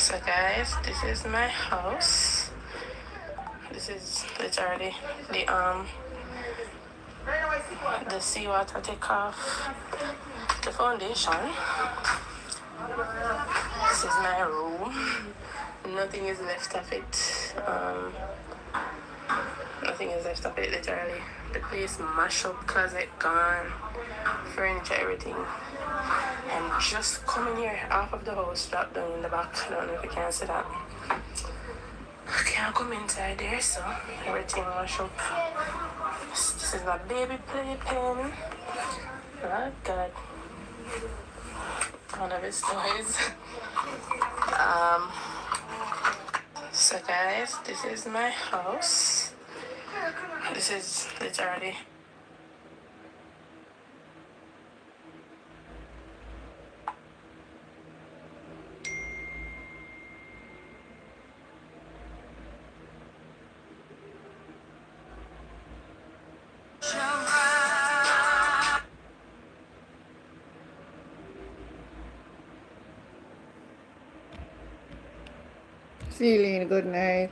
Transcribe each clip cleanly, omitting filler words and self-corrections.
So guys, this is my house. This is literally the seawater take off the foundation. This is my room. Nothing is left of it. Nothing is left of it literally. The place mash up, closet gone, furniture, everything. And just coming here, half of the house dropped down in the back. I don't know if you can see that. I can't come inside there, so everything mash up. This is my baby playpen. Oh God. One of his toys. So guys, this is my house. This is literally Celine, good night.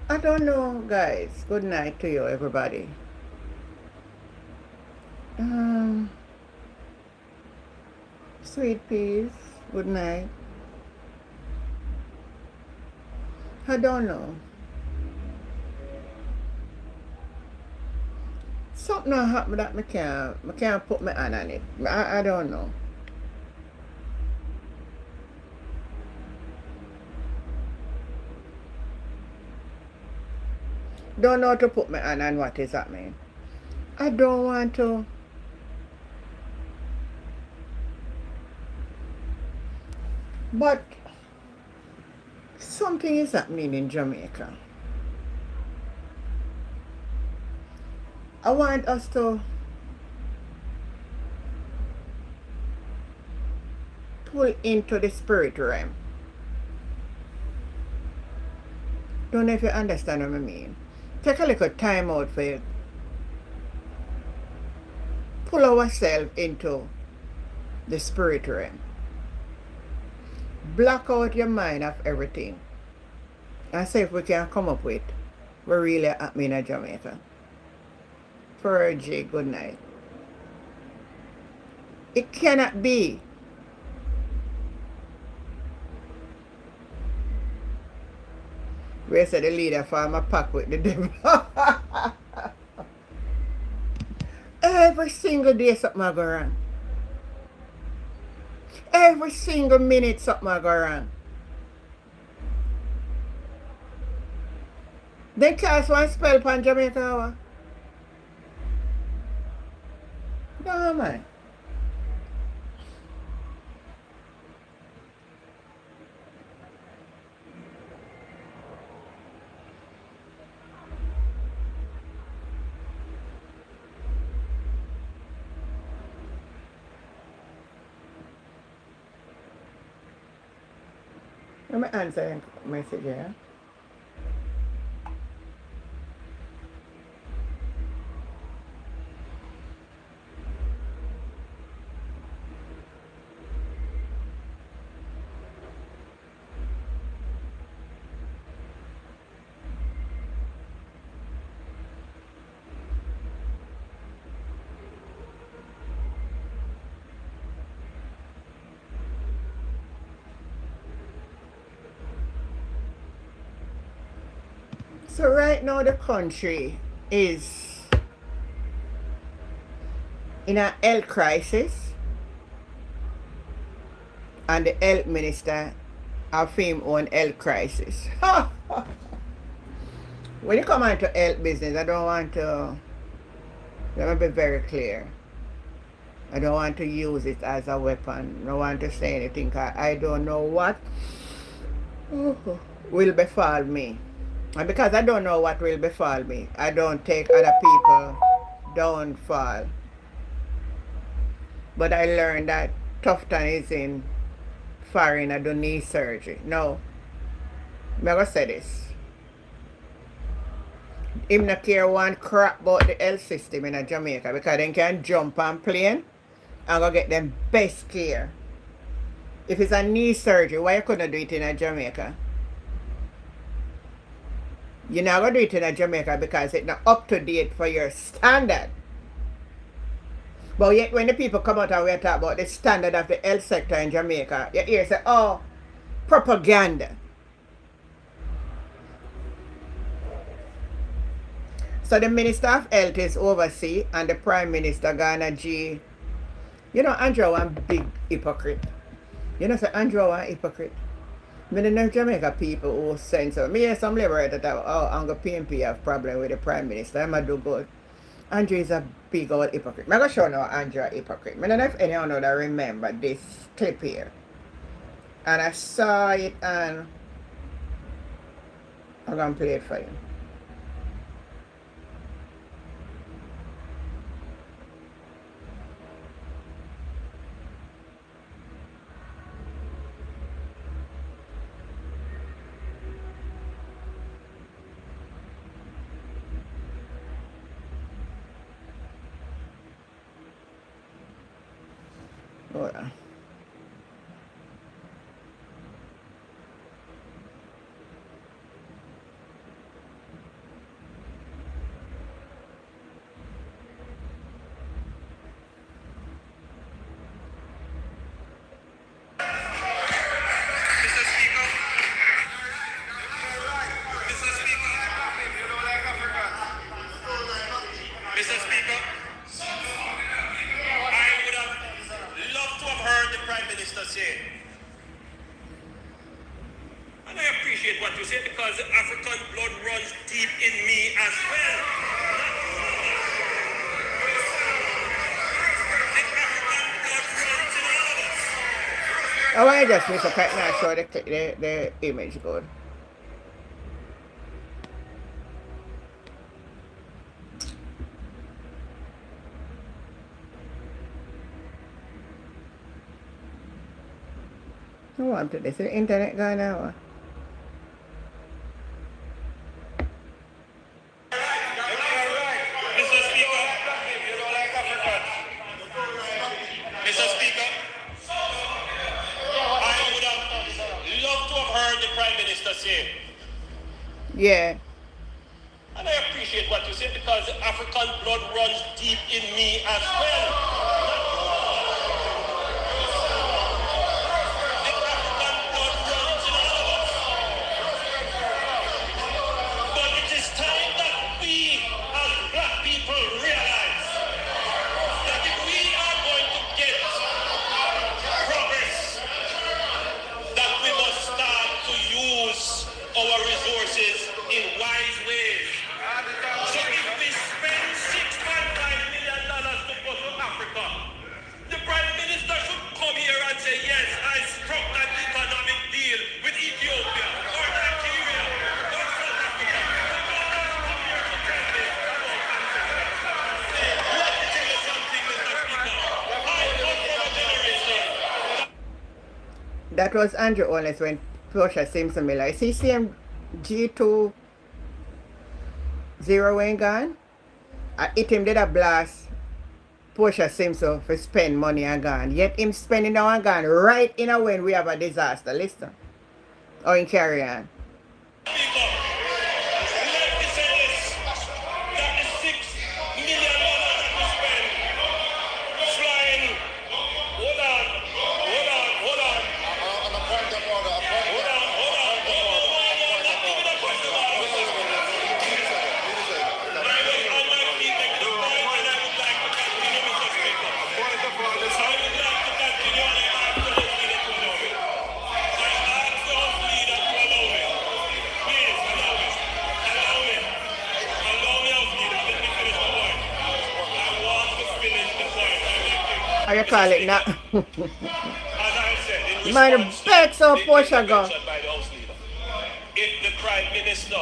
I don't know, guys. Good night to you, everybody. Sweet peas, good night. I don't know. Something happened that I can't put my hand on it. I don't know. Don't know how to put my hand on what is happening. I don't want to. But something is happening in Jamaica. I want us to pull into the spirit realm. Don't know if you understand what I mean. Take a little time out for it. Pull ourselves into the spirit realm. Block out your mind of everything. And see if we can come up with what really happening in Jamaica. Fergie, good night. It cannot be. Where said the leader farm a pack with the devil? Every single day something go wrong. Every single minute something go wrong. They cast one spell upon Jamaica. No, man. Let me answer your message here. So right now the country is in a health crisis, and the health minister have him own health crisis. When you come into health business, I don't want to, let me be very clear. I don't want to use it as a weapon. I don't want to say anything, 'cause I don't know what will befall me. And because I don't know what will befall me, I don't take other people downfall. But I learned that tough time is in foreign, I don't need surgery. No. I'm going to say this. him not care one crap about the health system in Jamaica because they can jump on plane and go get them best care. If it's a knee surgery, why you couldn't do it in Jamaica? You're not going to do it in Jamaica because it's not up to date for your standard. But yet when the people come out and we talk about the standard of the health sector in Jamaica, you hear say, oh, propaganda. So the Minister of Health is overseas and the Prime Minister Ghana G. You know Andrew one big hypocrite. You know say Andrew one hypocrite. I don't know Jamaica people who send so me hear some liberator that oh Angle PNP have problem with the Prime Minister. I'm do good. Andrew is a big old hypocrite. I'm going to show you Andrew a hypocrite. I don't know if anyone know that remember this clip here. And I saw it and I'm going to play it for you. Hold on. Mr. Speaker, I would have loved to have heard the Prime Minister say, and I appreciate what you say because the African blood runs deep in me as well. The African blood runs in all of us. I want to just miss a cut now show the image good. I want to this. The internet gone now. Mr. Speaker, Mr. Speaker, I would have loved to have heard the Prime Minister say, Yeah. and I appreciate what you say because the African blood runs deep in me as well. The African blood runs in all of us. But it is time that we as black people realize that if we are going to get progress, that we must start to use our resources in wise ways. So if we spend $6.5 million to go to Africa, the Prime Minister should come here and say, yes, I struck an economic deal with Ethiopia or Nigeria or South Africa. Come here to tell me about Africa. Let me tell you something, Mr. Speaker. I come from a generation. That was Andrew Honest when Portia Simpson Miller. Is he same G2 0 when gone? I hit him did a blast Portia Simpson for spend money and gone. Yet him spending now and gone right in a when we have a disaster. Listen. Or in carry on. Let me say this, that the $6 million that we spend flying, hold on. On a point of order, not even a point of order. I was on my feet making a point and I would like to continue, Mr. Speaker. I would like to continue and I ask the House Leader to allow me. I ask the House Leader to allow me. Please, allow me. Allow me, House Leader. Let me finish the point. I want to finish the point. How you call it now? As I said, in Man, response beg to so the Portia go. intervention by the House Leader, if the Prime Minister,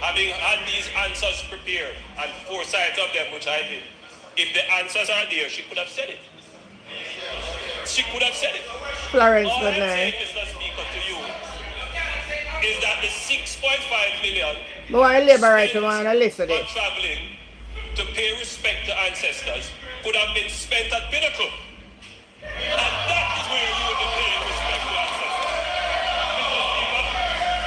having had these answers prepared and 4 sides of them, which I did, if the answers are there, she could have said it. She could have said it. Florence, All good I'm saying, night. Mr. Speaker, to you is that the $6.5 million But why labor right to spent want to listen to on this? traveling to pay respect to ancestors could have been spent at Pinnacle. And that is where you would be paying respect to ancestors.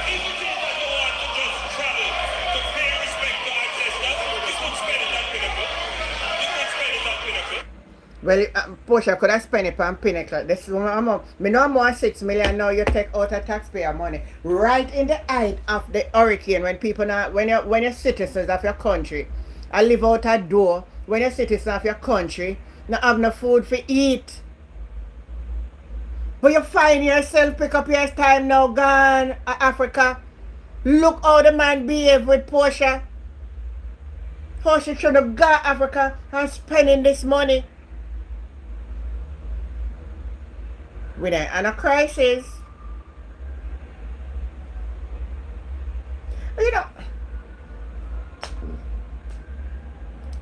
If it is that you want to just travel to pay respect to ancestors, you could spend it at Pinnacle. You could spend it at Pinnacle. Well, Portia could have spent it on Pinnacle. This is me know more 6 million now. You take out of taxpayer money right in the height of the hurricane when people not when you're citizens of your country, I live out a door when you're citizens of your country, not have no food for eat. But you find yourself pick up your time now gone Africa. Look how the man behave with Portia. How she should have got Africa and spending this money. With a crisis. You know,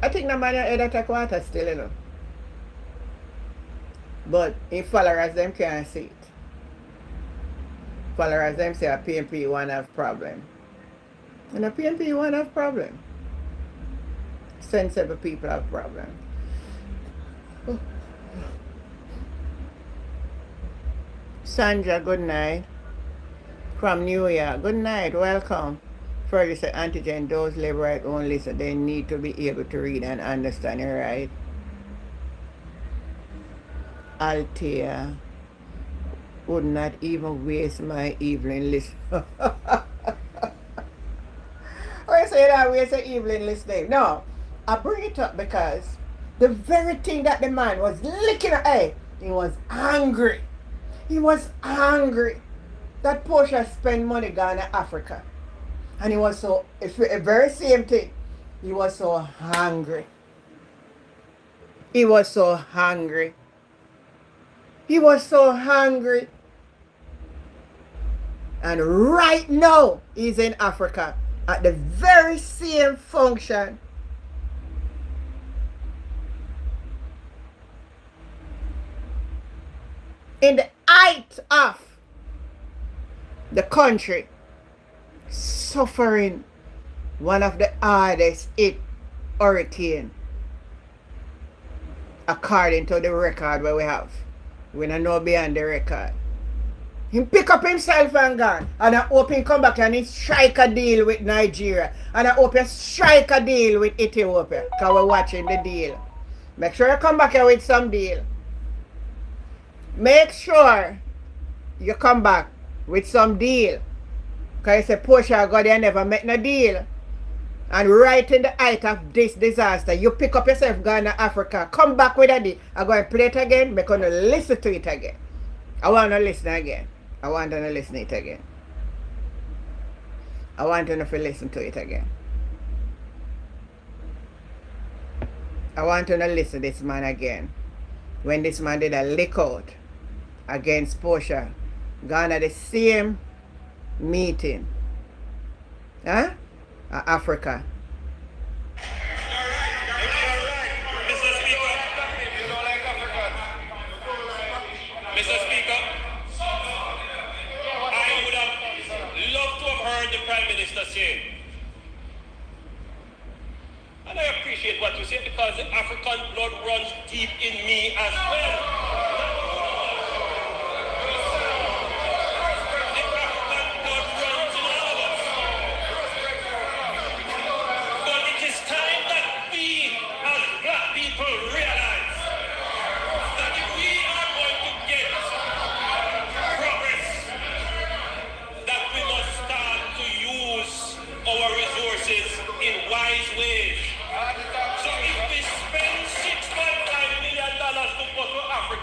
I think the man head attack water still, you know. But in followers them can't see it. Followers them say a PNP one have problem. And a PNP one have problem. Sensible people have problem. Sandra, good night. From New York. Good night, welcome. Further said antigen, those live right only, so they need to be able to read and understand it right. Althea would not even waste my evening list. I say that waste the evening list name. No, I bring it up because the very thing that the man was licking at, he was angry. He was angry that Portia spent money gone to Africa. And he was so, it's the very same thing. He was so hungry. He was so hungry. He was so hungry. And right now, he's in Africa at the very same function. In the height of the country suffering one of the hardest hit hurricane according to the record where we have. We don't know beyond the record. He pick up himself and gone. And I hope he come back and he strike a deal with Nigeria. And I hope he strike a deal with Ethiopia. Because we're watching the deal. Make sure you come back here with some deal. Make sure you come back with some deal. Because you say Portia God you never met no deal. And right in the height of this disaster, you pick up yourself going to Africa. Come back with a deal. I'm going to play it again. I'm going to listen to it again. I want to listen again. I want to listen to it again. I want to listen to it again. I want to listen to this man again. When this man did a lick out against Portia, gone at the same meeting. Huh? Africa. Mr. Speaker, I would have loved to have heard the Prime Minister say, and I appreciate what you say because the African blood runs deep in me as well. The African blood runs in all of us. But it is time that we as black people realize that if we are going to get progress, that we must start to use our resources in wise ways. So if we spend $6.5 million to go to Africa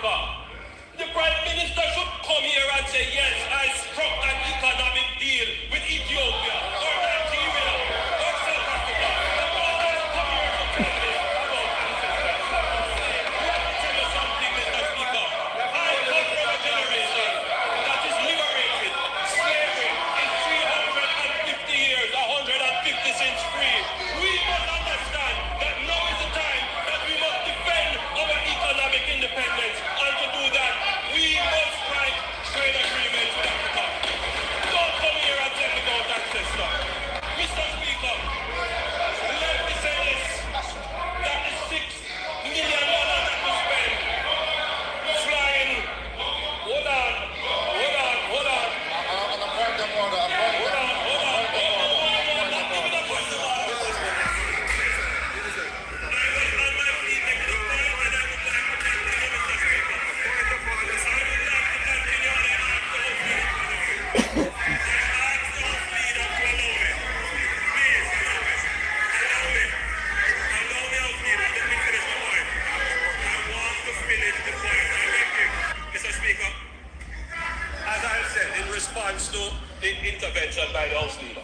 intervention by the House leader.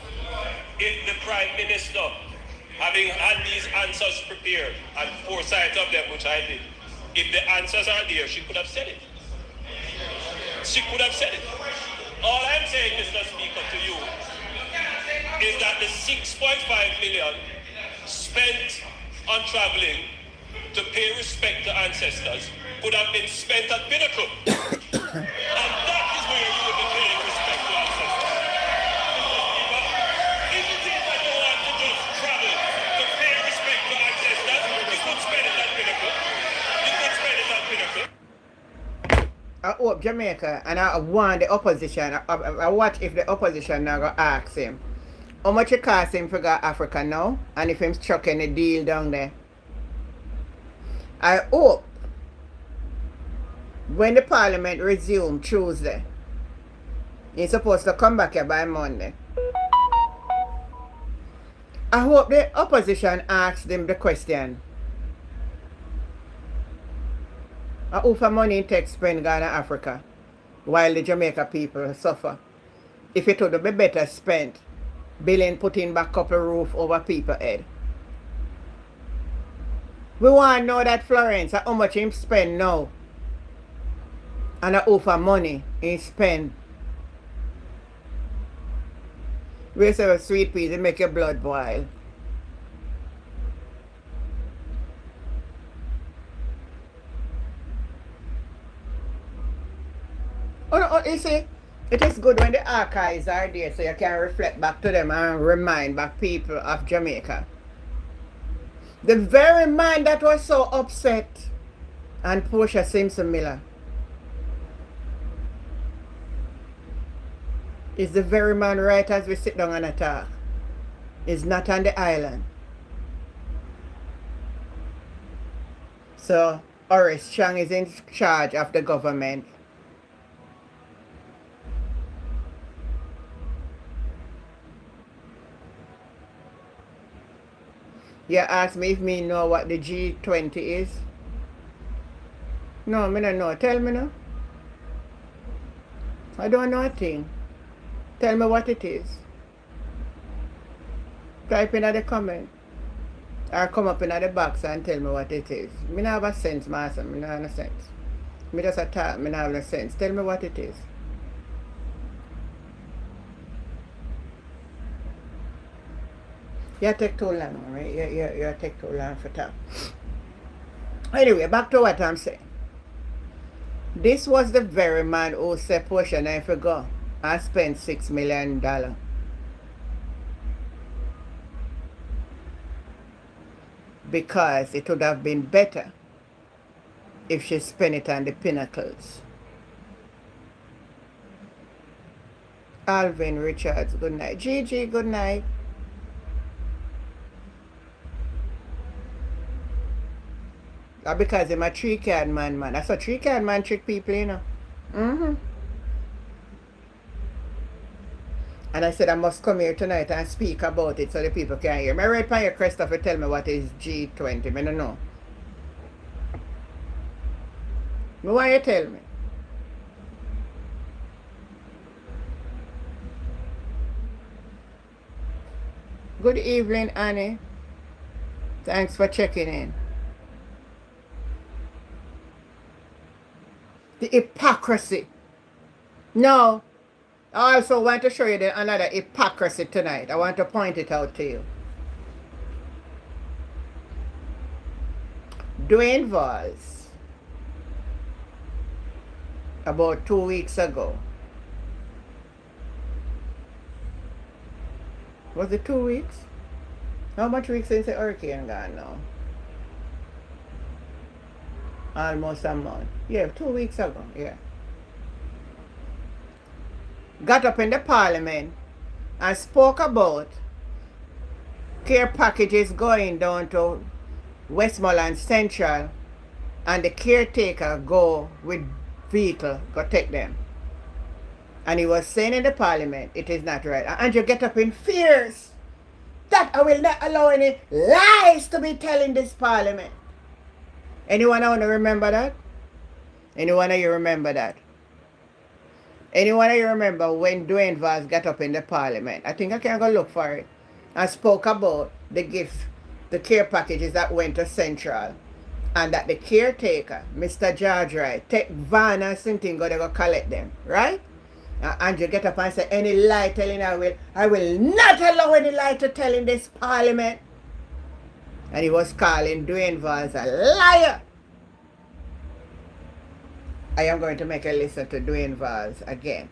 If the Prime Minister, having had these answers prepared and foresight of them, which I did, if the answers are there, she could have said it. She could have said it. All I'm saying, Mr. Speaker, to you is that the 6.5 million spent on traveling to pay respect to ancestors could have been spent at Pinnacle. And that is where you would be paying respect to ancestors. If it is that you want to just travel to pay respect to ancestors, you could spend it at Pinnacle. You could spend it at Pinnacle. I hope Jamaica and I want the opposition. I watch if the opposition now go ask him how much it cost him for go Africa now, and if him chucking a deal down there. I hope when the parliament resume Tuesday, he's supposed to come back here by Monday. I hope the opposition asks them the question. How for money it takes spend Ghana Africa while the Jamaica people suffer? If it would be better spent billion putting back couple roof over people's head. We want to know that Florence how much him spend now. And how for money he spend. We say sweet peas, it make your blood boil. Oh, you see, it is good when the archives are there so you can reflect back to them and remind back people of Jamaica. The very man that was so upset and Portia Simpson Miller is the very man right as we sit down and attack. Is not on the island. So Horace Chang is in charge of the government. You ask me if me know what the G20 is? No, me don't know. Tell me now. I don't know a thing. Tell me what it is. Type in the comment. Or come up in the box and tell me what it is. Me not have a sense, master. Me not have no sense. Me just a talk. Me not have no sense. Tell me what it is. You take too long, right? You take too long for talk. Anyway, back to what I'm saying. This was the very man who said Portia and I forgot. I spent $6 million. Because it would have been better if she spent it on the Pinnacles. Alvin Richards, good night. Gigi, good night. Because I'm a 3-card man. That's a 3-card man trick people, you know. And I said I must come here tonight and speak about it so the people can hear. I read by your Christopher tell me what is G20. I don't know. Why you tell me? Good evening, Annie. Thanks for checking in. The hypocrisy. No. I also want to show you another hypocrisy tonight. I want to point it out to you. Dwayne Valls, about 2 weeks ago. Was it 2 weeks? How much weeks since the hurricane gone now? Almost a month. Yeah, 2 weeks ago, yeah. Got up in the parliament and spoke about care packages going down to Westmoreland Central and the caretaker go with vehicle, go take them. And he was saying in the parliament, it is not right. And Andrew get up in fears that I will not allow any lies to be telling this parliament. Anyone want to remember that? Anyone of you remember that? Anyone of you remember when Dwayne Vaz got up in the parliament? I think I can go look for it. And spoke about the gift, the care packages that went to Central. And that the caretaker, Mr. George Wright, take van and something go collect them, right? Andrew get up and say, any lie telling I will not allow any lie to tell in this parliament. And he was calling Dwayne Vaz a liar. I am going to make a listen to Dwayne Vaz again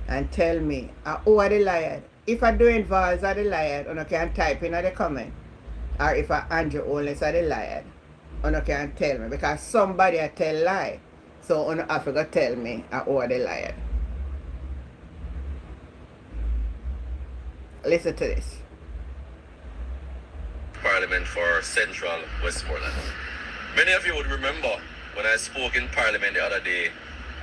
and tell me who are the liars. If I Dwayne Vaz are the liar, you can type in the comment. Or if I Andrew only are the liar, you can tell me. Because somebody I tell lie. So you have to tell me who are the liar. Listen to this. Parliament for Central Westmoreland. Many of you would remember when I spoke in Parliament the other day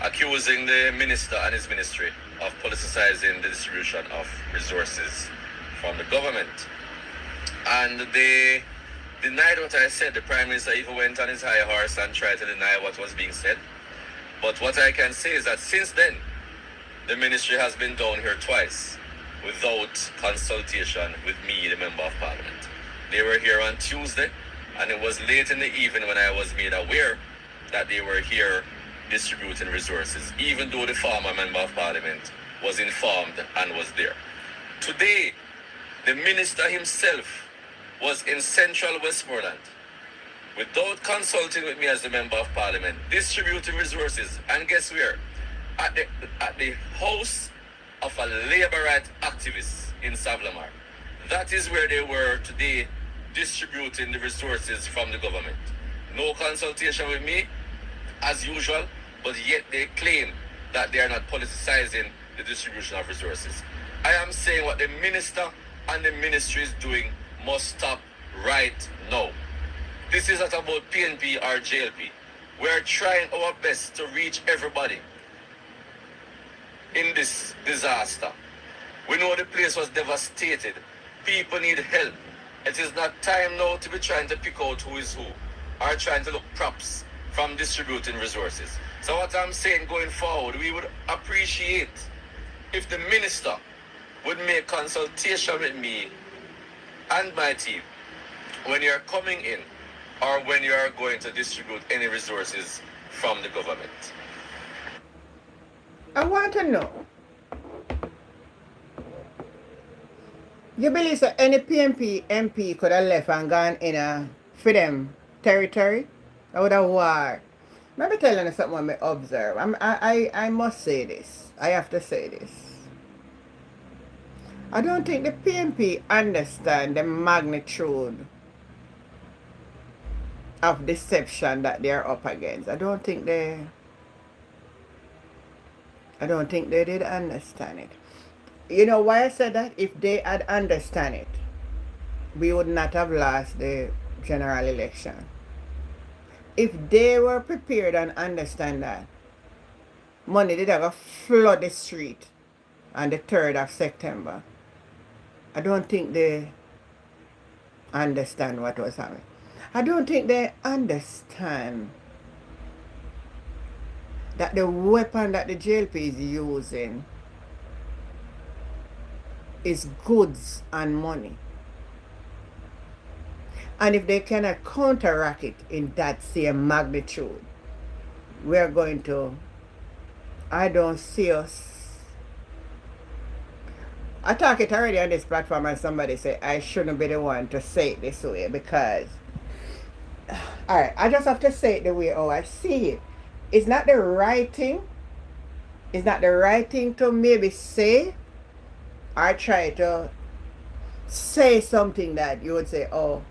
accusing the minister and his ministry of politicizing the distribution of resources from the government. And they denied what I said. The Prime Minister even went on his high horse and tried to deny what was being said. But what I can say is that since then, the ministry has been down here twice without consultation with me, the Member of Parliament. They were here on Tuesday, and it was late in the evening when I was made aware that they were here distributing resources, even though the former Member of Parliament was informed and was there. Today, the minister himself was in Central Westmoreland without consulting with me as the Member of Parliament, distributing resources, and guess where? At the house of a labor rights activist in Savlamar. That is where they were today, distributing the resources from the government. No consultation with me, as usual, but yet they claim that they are not politicizing the distribution of resources. I am saying what the minister and the ministry is doing must stop right now. This is not about PNP or JLP. We are trying our best to reach everybody in this disaster. We know the place was devastated. People need help. It is not time now to be trying to pick out who is who or trying to look props from distributing resources. So what I'm saying going forward, we would appreciate if the minister would make consultation with me and my team when you're coming in or when you are going to distribute any resources from the government. I want to know, you believe that any PNP MP could have left and gone in a for them territory? I would have war. Maybe telling you something I observe. I must say this. I have to say this. I don't think the PNP understand the magnitude of deception that they're up against. I don't think they did understand it. You know why I said that? If they had understand it, we would not have lost the general election. If they were prepared and understand that, money did have a flood the street on the 3rd of September. I don't think they understand what was happening. I don't think they understand that the weapon that the JLP is using is goods and money. And if they cannot counteract it in that same magnitude, we're going to, I don't see us. I talk it already on this platform and somebody say I shouldn't be the one to say it this way because, alright, I just have to say it the way how I see it. It's not the right thing. It's not the right thing to maybe say or try to say something that you would say, oh,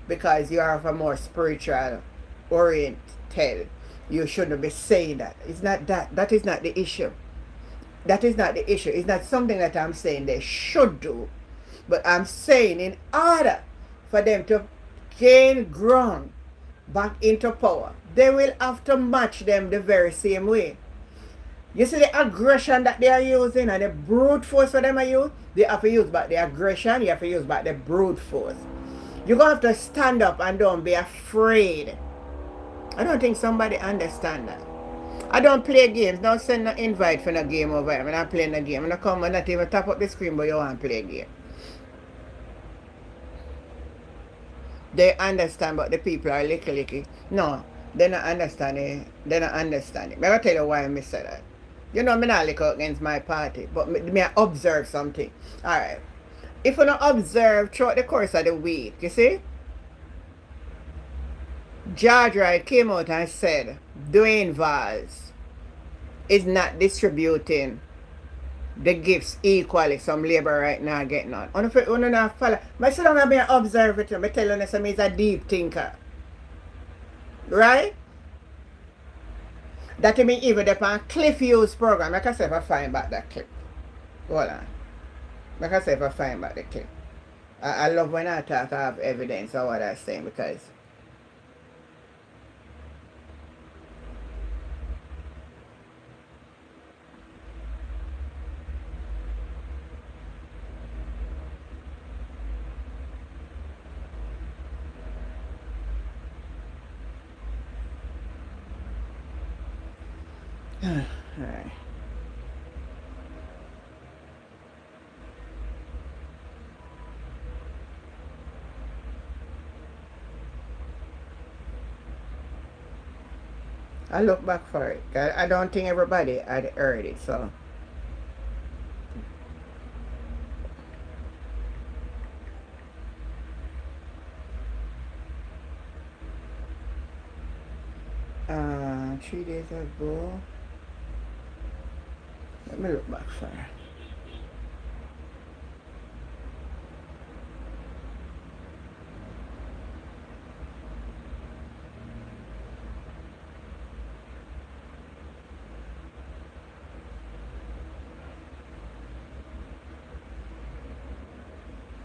because you are of a more spiritual oriented, you shouldn't be saying that. It's not that. That is not the issue. That is not the issue. It's not something that I'm saying they should do. But I'm saying in order for them to gain ground back into power, they will have to match them the very same way. You see the aggression that they are using and the brute force for them are used, they have to use back the aggression, you have to use back the brute force. You're going to have to stand up and don't be afraid. I don't think somebody understand that. I don't play games. Don't send no invite for no game over here. I'm not playing the game. I'm not come and not even tap up the screen, but you want to play a game. They understand, but the people are licky. No, they not understand it. They not understand it. But I'll tell you why I say that. You know, me not lick out against my party, but me observe something. Alright. If you not observe throughout the course of the week, you see? George Wright came out and said Dwayne Valls is not distributing the gifts equally. Some labor right now getting on. You not follow. I sit down and be observe it. I tell you, he's a deep thinker. Right? That mean even the on Cliff Hughes program. I can say if I find back that clip. Hold on. I can say if I find back the clip. I love when I talk, I have evidence of what I'm saying because alright. I look back for it. I don't think everybody had heard it, so. Uh, 3 days ago. Let me look back for it.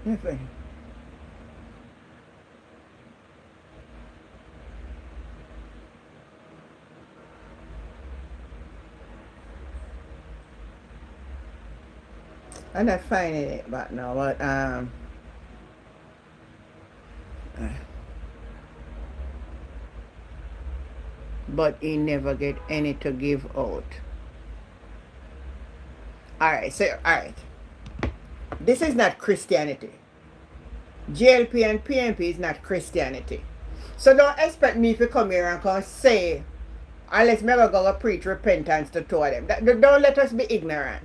Nothing. I'm not finding it back now, but but he never get any to give out. Alright, so alright. This is not Christianity. JLP and PNP is not Christianity. So don't expect me to come here and come say, unless me go preach repentance to two of them. Don't let us be ignorant.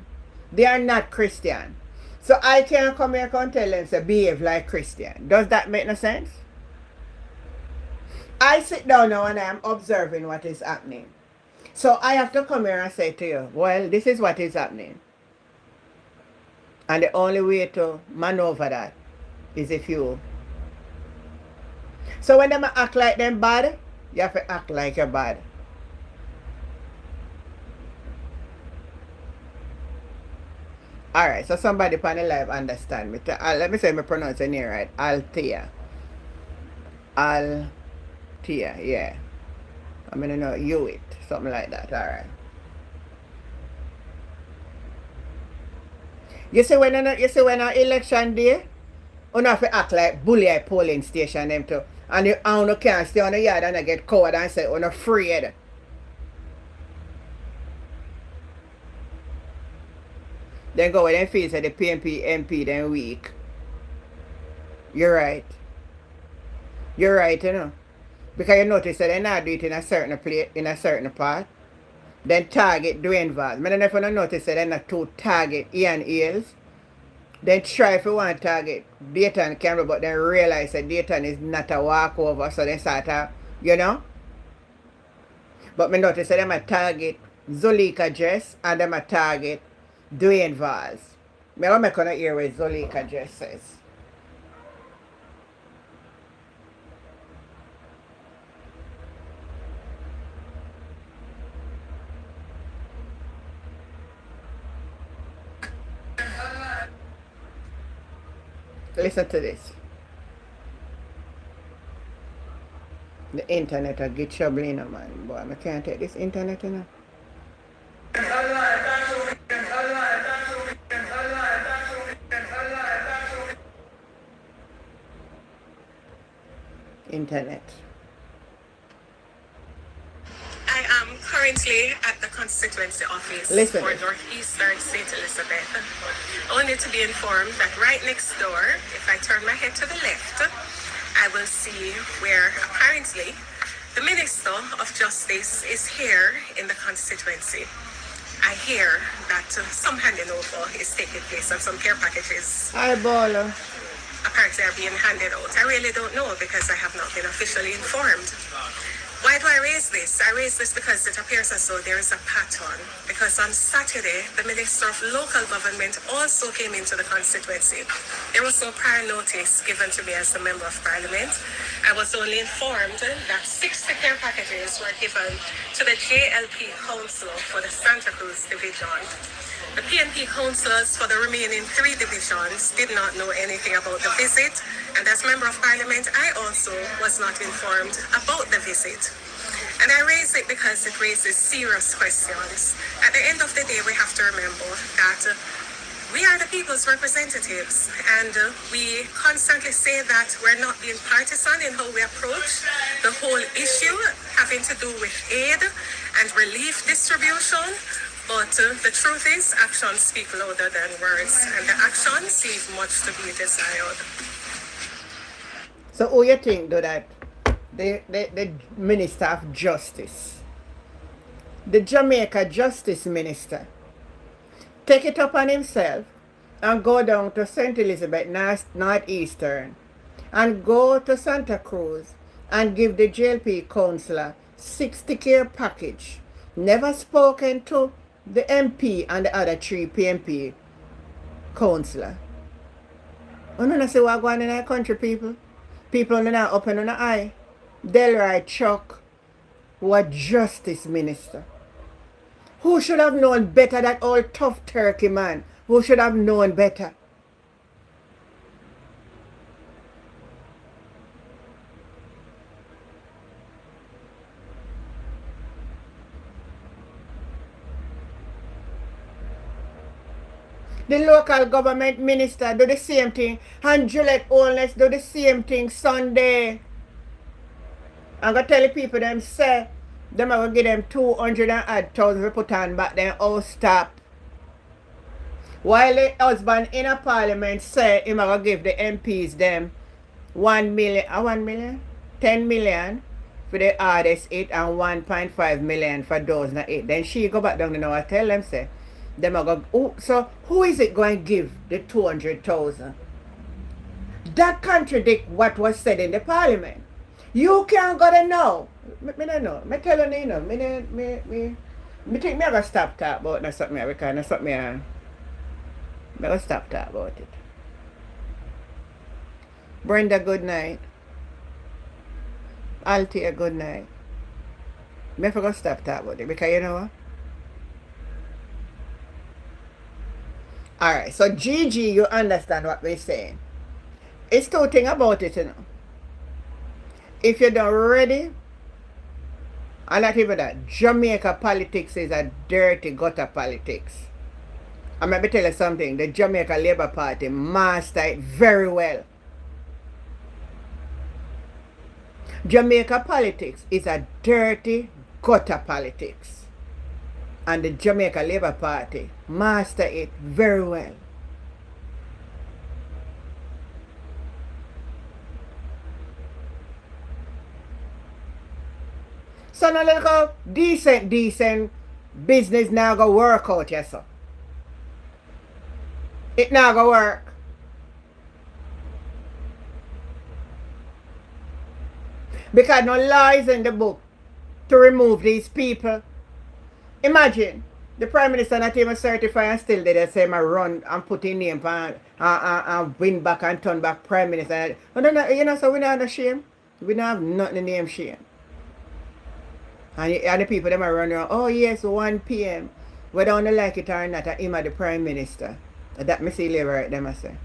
They are not Christian. So I can't come here and tell them to behave like Christian. Does that make no sense? I sit down now and I'm observing what is happening. So I have to come here and say to you, well, this is what is happening. And the only way to maneuver that is if you. So when them act like them bad, you have to act like you're bad. Alright, so somebody on the live understand me. Let me say me pronounce it here right. Althea, yeah. I'm gonna know Hewitt, something like that. Alright. You see when on election day, you have to act like bully at polling station them too. And you can't stay on the yard and I get coward and say you're afraid. Then go with them face at the PNP MP then weak. You're right. You're right, you know. Because you notice that they not do it in a certain place, in a certain part. Then target Dwayne Valls. I don't know if you notice that they're not too target Ian Ailes. Then try if you want to target Dayton Campbell, but then realize that Dayton is not a walkover, so they start to, you know. But me notice that they might target Zulika Jess and they might target Dwayne Valls. Me want to make on hear what Zulika Jess says. Listen to this. The internet will get trouble in, man. Boy, I can't take this internet, you know. Internet. I am currently at the constituency office Listen. for Northeastern St. Elizabeth, only to be informed that right next door, if I turn my head to the left, I will see where apparently the Minister of Justice is here in the constituency. I hear that some handing over is taking place and some care packages Eyeballer. apparently are being handed out. I really don't know because I have not been officially informed. Why do I raise this? I raise this because it appears as though there is a pattern. Because on Saturday, the Minister of Local Government also came into the constituency. There was no prior notice given to me as a Member of Parliament. I was only informed that 60 care packages were given to the JLP Council for the Santa Cruz Division. The PNP councillors for the remaining 3 divisions did not know anything about the visit, and as Member of Parliament, I also was not informed about the visit. And I raise it because it raises serious questions. At the end of the day, we have to remember that we are the people's representatives, and we constantly say that we're not being partisan in how we approach the whole issue having to do with aid and relief distribution. But the truth is, actions speak louder than words, and the actions leave much to be desired. So who you think do that? The Minister of Justice. The Jamaica Justice Minister. Take it upon himself and go down to St. Elizabeth, Northeastern, and go to Santa Cruz and give the JLP councillor 60 care package. Never spoken to the MP and the other 3 PNP councillor. You don't see what's going on in our country, people? People are not open on the eye. Delroy Chuck, what Justice Minister. Who should have known better, that old tough turkey man? Who should have known better? The local government minister do the same thing. And Juliet Holness do the same thing Sunday. I'm going to tell the people them say, them are going to give them 200,000 to put on back then. Oh, stop. While the husband in a parliament say him going to give the MPs them 1 million, 10 million for the hardest 8 and 1.5 million for those not 8. Then she go back down and now tell them say, them are going, oh, so who is it going to give the 200,000? That contradict what was said in the parliament. You can't go there now. Me don't know. Me tell you know. Me think me I gotta stop talk about that something because that's something me gotta stop talk about it. Brenda, good night. Althea, good night. Me forgot to stop talk about it because you know what? Alright, so Gigi, you understand what we're saying. It's 2 things about it, you know. If you're not ready, and not even that, Jamaica politics is a dirty gutter politics. And let me tell you something, the Jamaica Labour Party master it very well. Jamaica politics is a dirty gutter politics. And the Jamaica Labour Party master it very well. So now let's go decent business now go work out, yes sir. It now go work. Because no law is in the book to remove these people. Imagine, the Prime Minister not even certified and still they say I run and put in name and win back and turn back Prime Minister. No, you know, so we don't have shame. We don't have nothing in the name shame. And the people them are running around, oh yes, 1 p.m. Whether I don't like it or not, him are the Prime Minister. That me see later right them I say.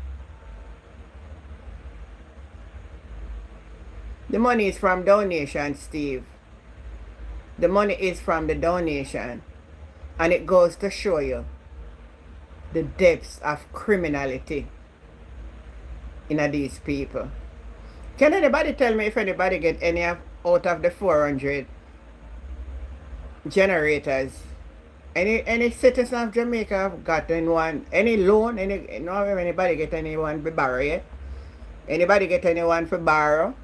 The money is from donation, Steve. The money is from the donation. And it goes to show you the depths of criminality in these people. Can anybody tell me if anybody get any out of the 400 generators. Any citizen of Jamaica have got anyone any loan? No anybody get anyone to borrow yet? Anybody get anyone for borrow?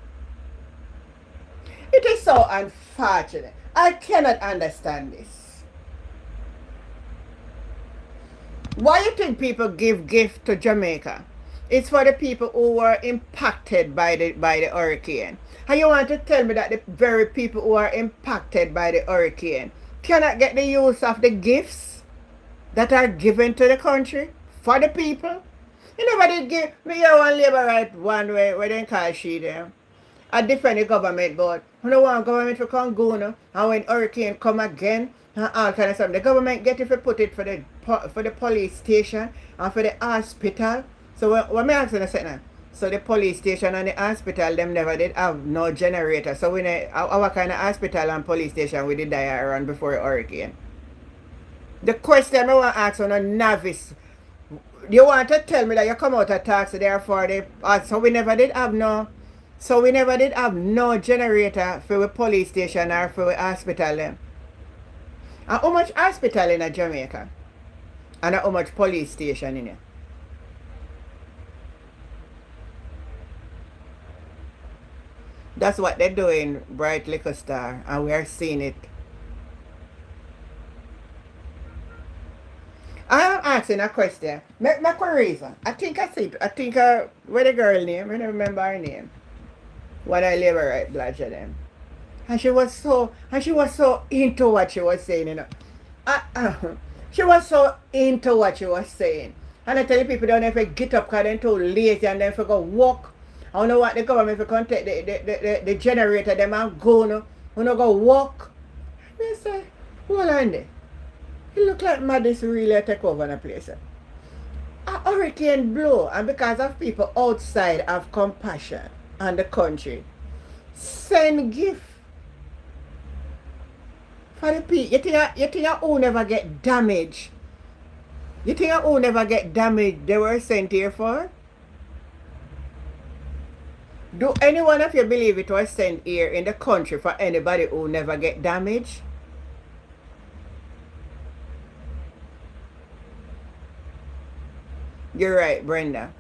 It is so unfortunate. I cannot understand this. Why you think people give gift to Jamaica? It's for the people who were impacted by the hurricane. And you want to tell me that the very people who are impacted by the hurricane cannot get the use of the gifts that are given to the country for the people? You never did give me your one labor right one way where they call she them. I defend the government, but you don't want government to come go now. And when hurricane come again and all kind of stuff, the government get it to put it for the police station and for the hospital. So what me asking a second? So the police station and the hospital them never did have no generator. So we our kind of hospital and police station we did die around before the hurricane. The question I want to ask on a novice, you want to tell me that you come out of taxi therefore so we never did have no generator for the police station or for the hospital them. And how much hospital in Jamaica? And how much police station in it? That's what they're doing, Bright Liquor Star, and we are seeing it. I am asking a question. Make my reason. I think I see it. I think what the girl name? I don't remember her name. When I labor right Blanche them. And she was so into what she was saying, you know. She was so into what she was saying. And I tell you people don't have to get up because they're too lazy and then go walk. I don't know what the government for contact the generator them and go no. You know go walk. They say, hold on there. It look like madness really take over the place. A hurricane blow and because of people outside have compassion on the country, send gift for the people. You think who never get damaged? You think who never get damaged they were sent here for? Do any one of you believe it was sent here in the country for anybody who never get damaged? You're right, Brenda.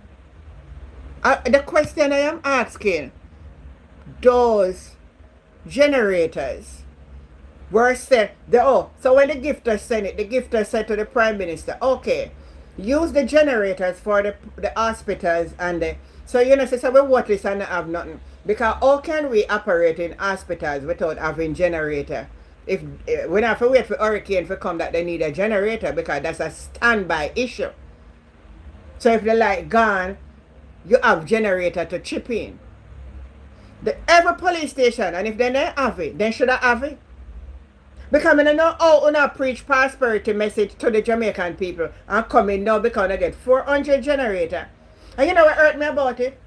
The question I am asking, those generators were sent, so when the gifter sent it, the gifter said to the Prime Minister, okay, use the generators for the hospitals and so you know, so we watch this and not have nothing. Because how can we operate in hospitals without having generator? If we don't have to wait for hurricane to come that they need a generator because that's a standby issue. So if the light gone, you have generator to chip in. Every police station, and if they don't have it, they should have it. Because I don't know how you not preach prosperity message to the Jamaican people and come in now because they get 400 generator. And you know what hurt me about it?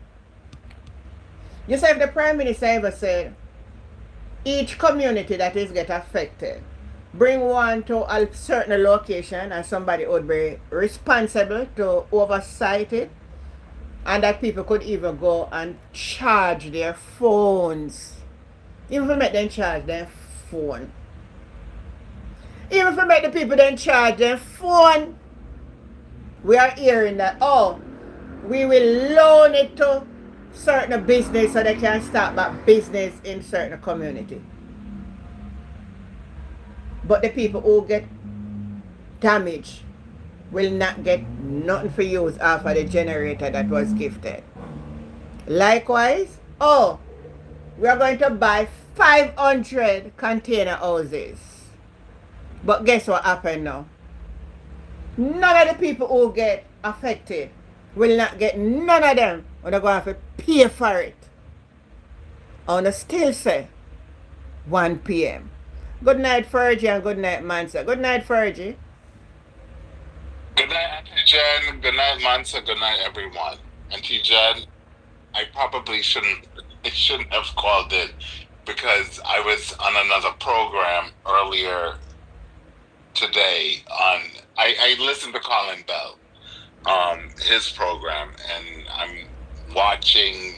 You say if the Prime Minister ever said, each community that is get affected, bring one to a certain location and somebody would be responsible to oversight it, and that people could even go and charge their phones. Even if we make them charge their phone. Even if we make the people then charge their phone, we are hearing that, we will loan it to certain business so they can start back business in certain community. But the people who get damaged will not get nothing for use after the generator that was gifted. Likewise, we are going to buy 500 container houses. But guess what happened now? None of the people who get affected will not get none of them. They're going to have to pay for it. On the still say 1 p.m. Good night, Fergie, and good night, Mansa. Good night, Fergie. Good night, Auntie Jen. Good night, Mansa. Good night, everyone. Auntie Jen, I probably shouldn't have called it because I was on another program earlier today. I listened to Colin Bell, his program, and I'm watching,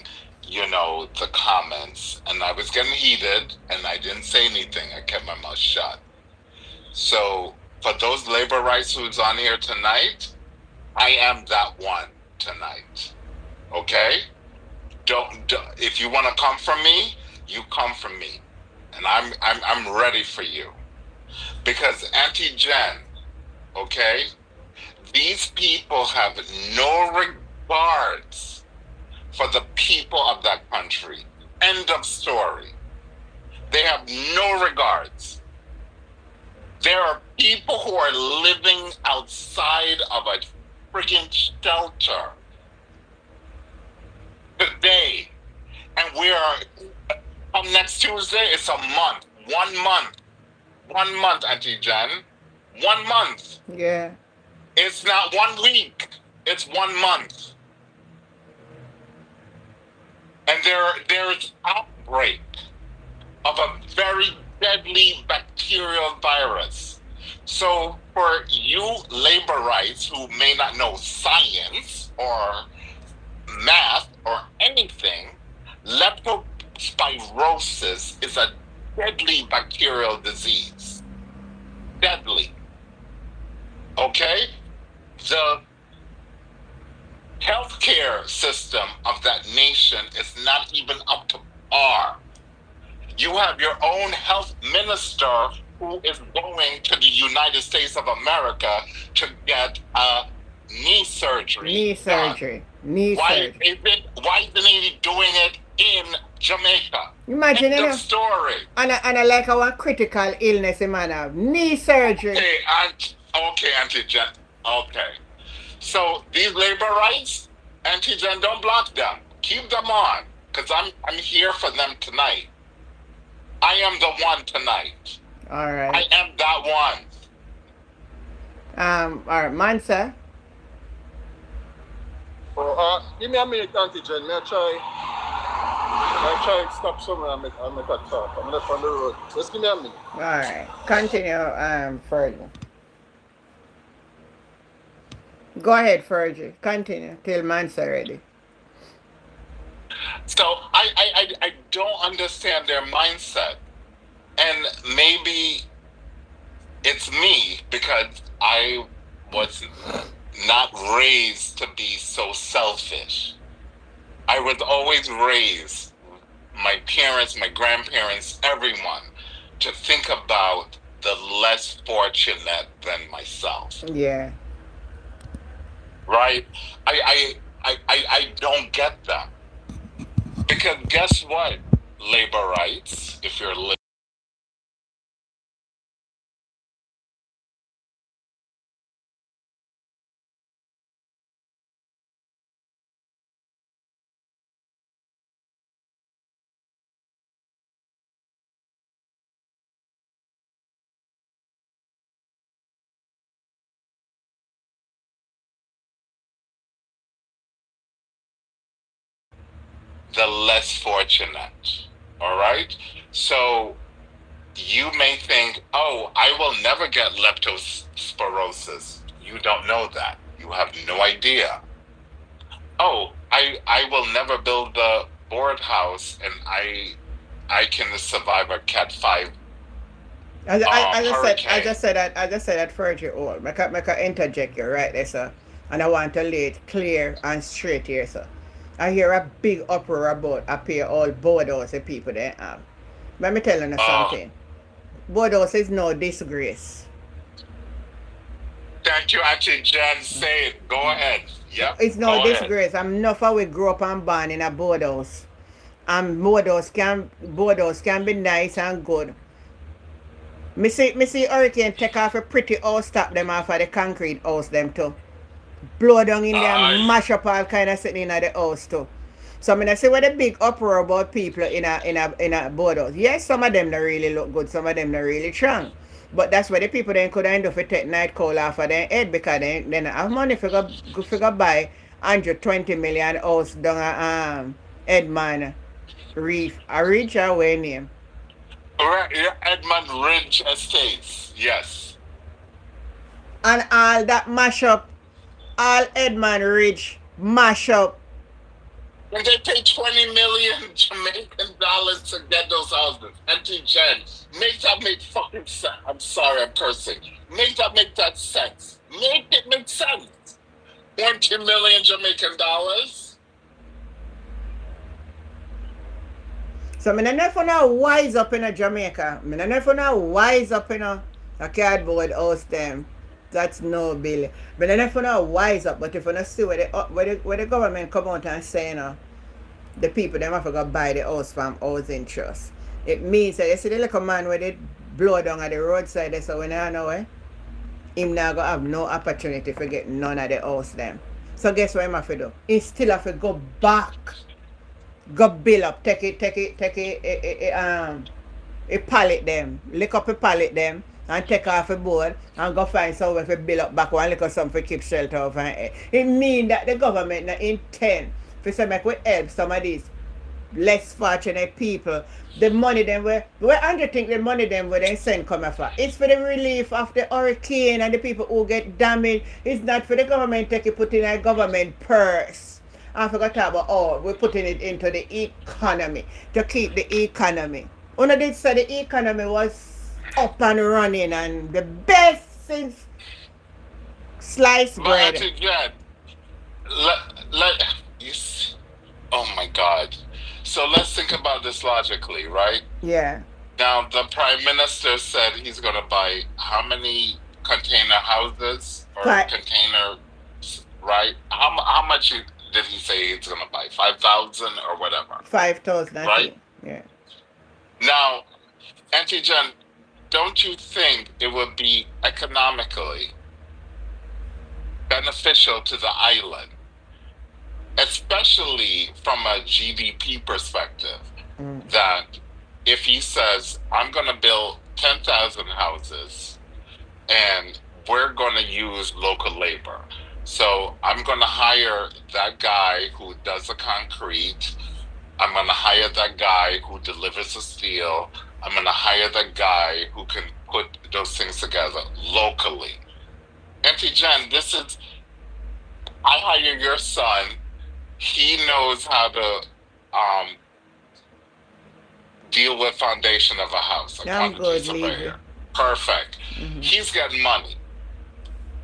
the comments, and I was getting heated, and I didn't say anything. I kept my mouth shut. So for those labor rights who's on here tonight, I am that one tonight. Okay? Don't if you want to come from me, you come from me. And I'm ready for you. Because Auntie Jen, okay? These people have no regards for the people of that country. End of story. They have no regards. There are people who are living outside of a freaking shelter today. And we are, come next Tuesday, it's a month. 1 month. 1 month, Auntie Jen. 1 month. Yeah. It's not 1 week. It's 1 month. And there's outbreak of a very deadly bacterial virus. So for you labor rights who may not know science or math or anything, leptospirosis is a deadly bacterial disease. Deadly. Okay? The healthcare system of that nation is not even up to par. You have your own health minister who is going to the United States of America to get a knee surgery. Knee surgery. Knee surgery. Why isn't he doing it in Jamaica? Imagine, End you of know, story. and I like our critical illness, man, have knee surgery. Okay, Auntie Jen. Okay. So these labor rights, Auntie Jen, don't block them. Keep them on, because I'm here for them tonight. I am the one tonight. All right. I am that one. All right, Mansa. Give me a minute, Auntie Jen. I try stop somewhere and make a talk. I'm left on the road. Just give me a minute. All right. Continue, Fergie. Go ahead, Fergie. Continue till Mansa ready. So I don't understand their mindset. And maybe it's me because I was not raised to be so selfish. I was always raised, my parents, my grandparents, everyone, to think about the less fortunate than myself. Yeah. Right? I don't get that. Because guess what? Labor rights, if you're the less fortunate. All right? So you may think, oh, I will never get leptospirosis. You don't know that. You have no idea. Oh, I will never build the board house and I can survive a Cat 5 I just said that Fergie all. Make a interject you right there, sir. And I want to lay it clear and straight here, sir. I hear a big uproar about appear all board house the people they have. Let me tell you something. Board house is no disgrace. Thank you, Auntie Jen. Say it. Go ahead. Yep. It's no go disgrace. I'm enough of we grew up and born in a board house. And board house can be nice and good. Me see hurricane take off a pretty house, stop them off of the concrete house them too. Blow down in there and mash up all kind of sitting in the house too. So I see what a big uproar about people in a board house. Yes, some of them don't really look good, some of them don't really strong. But that's why the people then could end up with take night call off of their head because they don't have money for go buy 120 million house down a Edmund Reef. A Ridge or way name. Right, yeah, Edmund Ridge Estates. Yes. And all that mash up, all Edmund Ridge mash up And they pay 20 million Jamaican dollars to get those houses. Auntie Jen, make that make fucking sense. I'm sorry, I'm cursing. Make that sense. Make it make sense. 20 million Jamaican dollars. So I don't know if you know wise up in a Jamaica. I don't know if you know wise up in a cardboard house them. That's no bill. But I don't know if you know wise up, but if you not see where the government come out and say, you know, the people them have to go buy the house from housing trust. It means that you see the little man where they blow down at the roadside there, so when I know him not gonna have no opportunity to get none of the house them. So guess what him have to do? He still have to go back. Go bill up, take a pallet them, lick up a pallet them, and take off a board and go find somewhere to bill up back one little something to keep shelter over it. It mean that the government not intend for say make we help some of these less fortunate people. The money them where Andrew think the money them where they send come for. It's for the relief of the hurricane and the people who get damaged. It's not for the government take it put in a government purse. I forgot to talk about we're putting it into the economy to keep the economy. One did say the economy was up and running and the best since sliced But bread. Auntie Jen, oh my God. So let's think about this logically, right? Yeah. Now, the Prime Minister said he's going to buy how many container houses or Right. containers, right? How much did he say he's going to buy? 5,000 or whatever. 5,000 I Right. think. Yeah. Now, Auntie Jen, don't you think it would be economically beneficial to the island, especially from a GDP perspective, that if he says, I'm going to build 10,000 houses and we're going to use local labor. So I'm going to hire that guy who does the concrete. I'm going to hire that guy who delivers the steel. I'm going to hire that guy who can put those things together locally. Auntie Jen, I hire your son. He knows how to deal with foundation of a house. A I'm quantity good, surveyor. Levy. Perfect. He's getting money.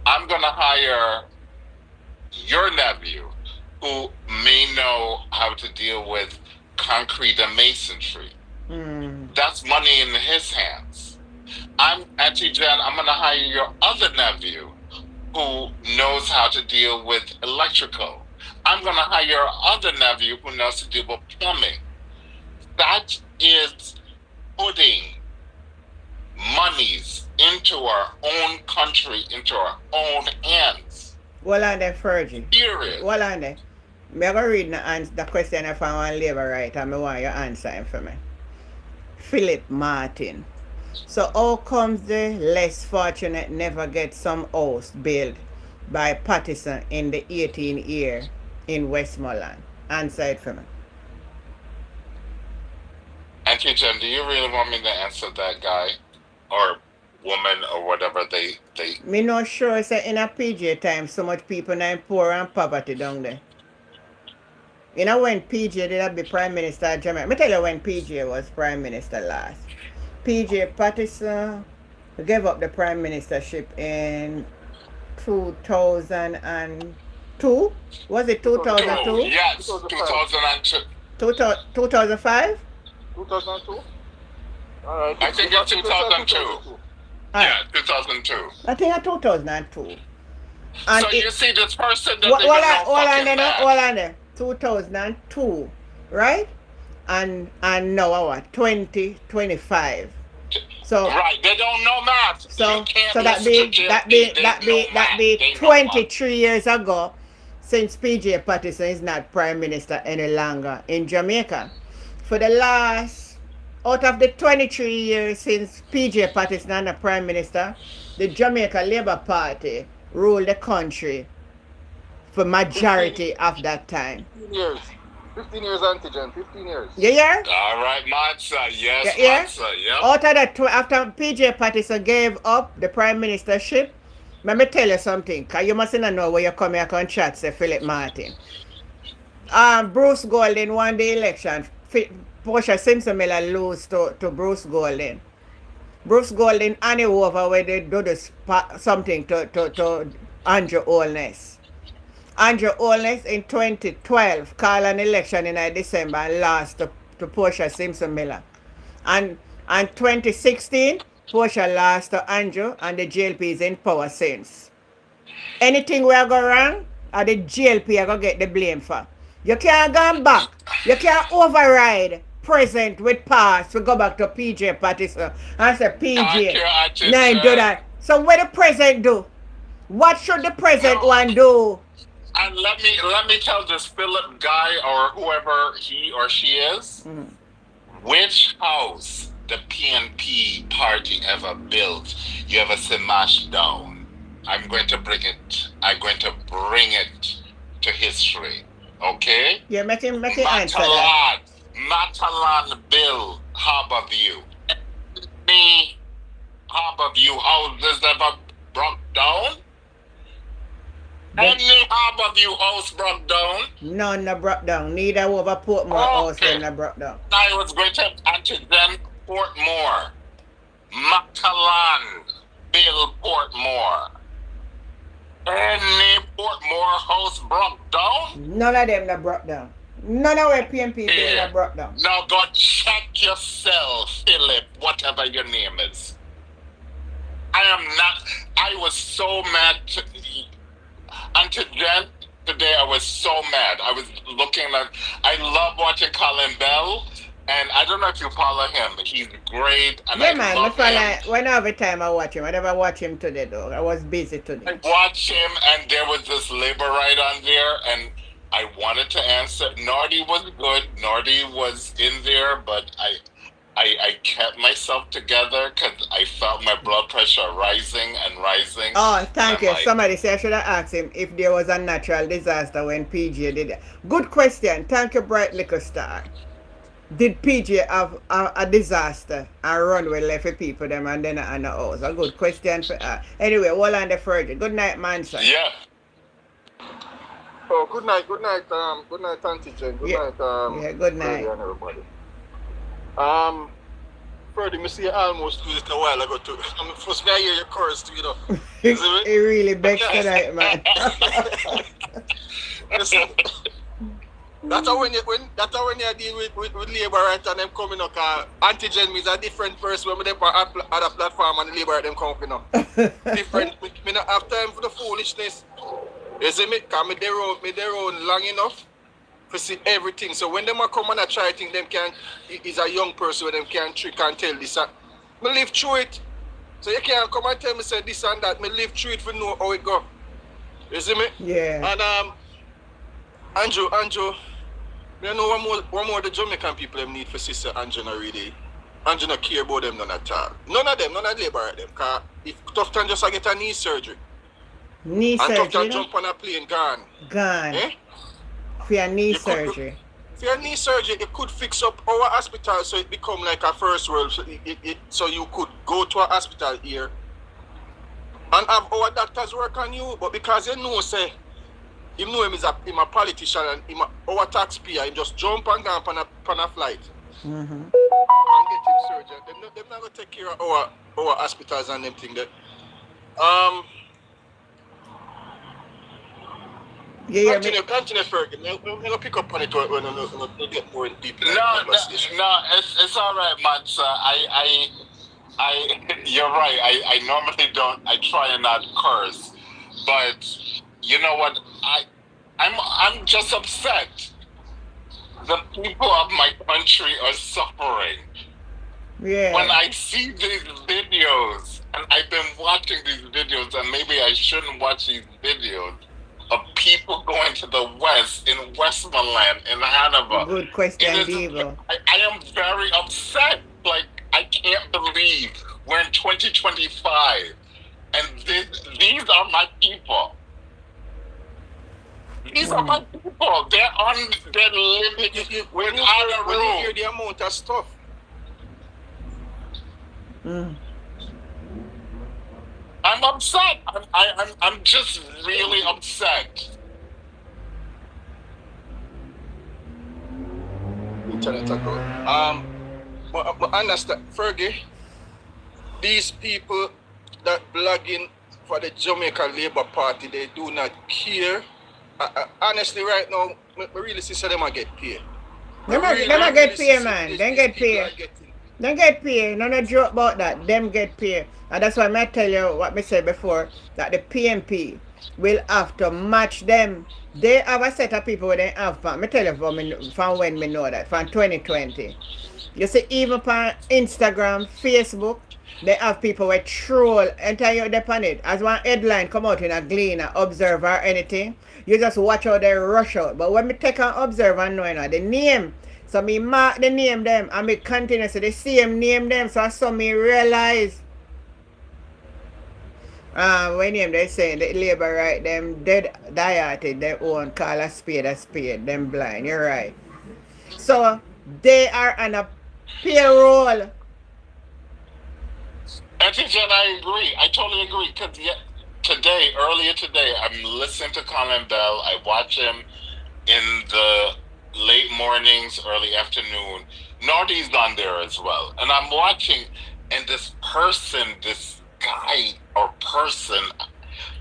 I'm going to hire your nephew who may know how to deal with concrete and masonry. That's money in his hands. Auntie Jen, I'm going to hire your other nephew who knows how to deal with electrical. I'm going to hire your other nephew who knows to deal with plumbing. That is putting monies into our own country, into our own hands. Well on there, Fergie. Period. Well on there. I'm going to read the question if I want to leave it right and I want you to answer it for me. Philip Martin. So how comes the less fortunate never get some house built by Pattison in the 18th year in Westmoreland? Answer it for me. Auntie Jen, do you really want me to answer that guy or woman or whatever they Me not sure say in a PJ time so much people now poor and poverty down there. You know when PJ did be Prime Minister of Jamaica? Me tell you when PJ was Prime Minister last. PJ Pattison gave up the Prime Ministership in 2002. Was it 2002? Yes, 2002. 2005? 2002? Alright. I think it's 2002. Yeah, 2002. I think it's 2002. And So you see this person that Hold they got no on fucking there, back. hold on there. 2002, right? And now what? 2025. So Right, they don't know math. so You can't so that listen be to that JP. be They that know be that math. be They know math. 23 years ago since PJ Pattison is not Prime Minister any longer in Jamaica. For the last out of the 23 years since PJ Pattison is not Prime Minister, the Jamaica Labour Party ruled the country for majority of that time. 15 years. 15 years, Auntie Jen. 15 years. You hear? All right, Matza. Yes, Yeah. Matza. Yep. Out of that, after PJ Pattison gave up the prime ministership, let me tell you something, because you mustn't know where you come here and chat, say Philip Martin. Bruce Golden won the election. Portia Simpson Miller lose to Bruce Golden. Bruce Golden hand it over where they do this something to Andrew Holness. Andrew Holness in 2012 called an election in December and lost to Portia Simpson Miller. And 2016, Portia lost to Andrew and the JLP is in power since. Anything will go wrong, or the JLP are going to get the blame for. You can't go back. You can't override present with past. We go back to PJ Patterson and say PJ. No, do that. So what the present do? What should the present one do? And let me tell this Philip guy or whoever he or she is, which house the PNP party ever built, you ever smashed down. I'm going to bring it to history. Okay? Yeah, make him answer that. Matalan Bill Harborview. Any Harborview houses ever broke down? Any Harborview house broke down? None no broke down. Neither over Portmore house when no broke down. I was going to answer them Portmore. Matalan Bill Portmore. Any Portmore house broke down? None of them that broke down. None of where PNP did that broke down. Now go check yourself, Philip, whatever your name is. I was so mad until Jen today. I was so mad. I was looking at, I love watching Colin Bell, and I don't know if you follow him. He's great, and yeah, I man, love him. Whenever time I watch him, I never watch him today though. I was busy today. I watched him, and there was this labor right on there, and I wanted to answer. Nordy was good. Nordy was in there, but I kept myself together because I felt my blood pressure rising and rising. Oh, thank you. Like, somebody said I should have asked him if there was a natural disaster when PJ did it. Good question. Thank you, Bright Liquor Star. Did PJ have a disaster and run with left people them and then on the house? A good question for anyway, hold on the further. Good night, man, son. Yeah. Oh, good night, Auntie Jen. Good night, yeah, good night. And everybody. Freddie, me see you almost do this a while ago too. First me I hear your chorus too, you know. It really begs tonight, man. Listen, that's how when you deal with labor right and them coming up. Auntie Jen is a different person when they on other platform and the labor them come up, you know. Different. Me not have time for the foolishness. You see me? Cause me there own long enough to see everything. So when them come and try think them can is a young person where them can trick and tell this and me live through it. So you can't come and tell me say this and that. Me live through it for know how it go. You see me? Yeah. And Andrew, you know one more the Jamaican people them need for Sister Andrew really. Andrew not care about them none at all. None of labor at them. Cause if tough time just get a knee surgery. Knee and surgery. And tough time jump on a plane gone. Eh? For your knee surgery. For your knee surgery, it could fix up our hospital so it become like a first world. So you could go to a hospital here and have our doctors work on you. But because you know, say, you know him is him a politician and him our taxpayer, he just jump and go on a flight. And get him surgery. They're not going to take care of our hospitals and them thing that. Yeah, continue, Fergie. I'll pick up on it when I get more deep. No, it's all right, man. Sir. You're right. I normally don't. I try and not curse, but you know what? I'm just upset. The people of my country are suffering. Yeah. When I see these videos, and I've been watching these videos, and maybe I shouldn't watch these videos. Of people going to the west, in Westmoreland, in Hanover. Good question, Devo. I am very upset. Like, I can't believe we're in 2025, and these are my people. These are my people. They're living without a When you room. hear the amount of stuff. I'm upset. I'm just really upset. internet ago. But understand, Fergie, these people that blogging for the Jamaica Labour Party, they do not care. Honestly, right now, I really see them a get paid. Them a get paid, man. Them get paid. Them get paid. No joke about that. Them get paid. And that's why I tell you what I said before, that the PMP will have to match them. They have a set of people where they have fun. I tell you from when me know that, from 2020. You see, even on Instagram, Facebook, they have people where troll enter you upon it. As one headline come out in a Gleaner, Observer, or anything, you just watch how they rush out. But when me take an Observer and know the name, so me mark the name them and me continue to the same name them, so me realize when they say the labor right, them dead dieted, they own call a spade, them blind. You're right. So they are on a payroll. Auntie Jen, I agree. I totally agree. Because earlier today, I'm listening to Colin Bell. I watch him in the late mornings, early afternoon. Nordy's on there as well. And I'm watching, and this guy or person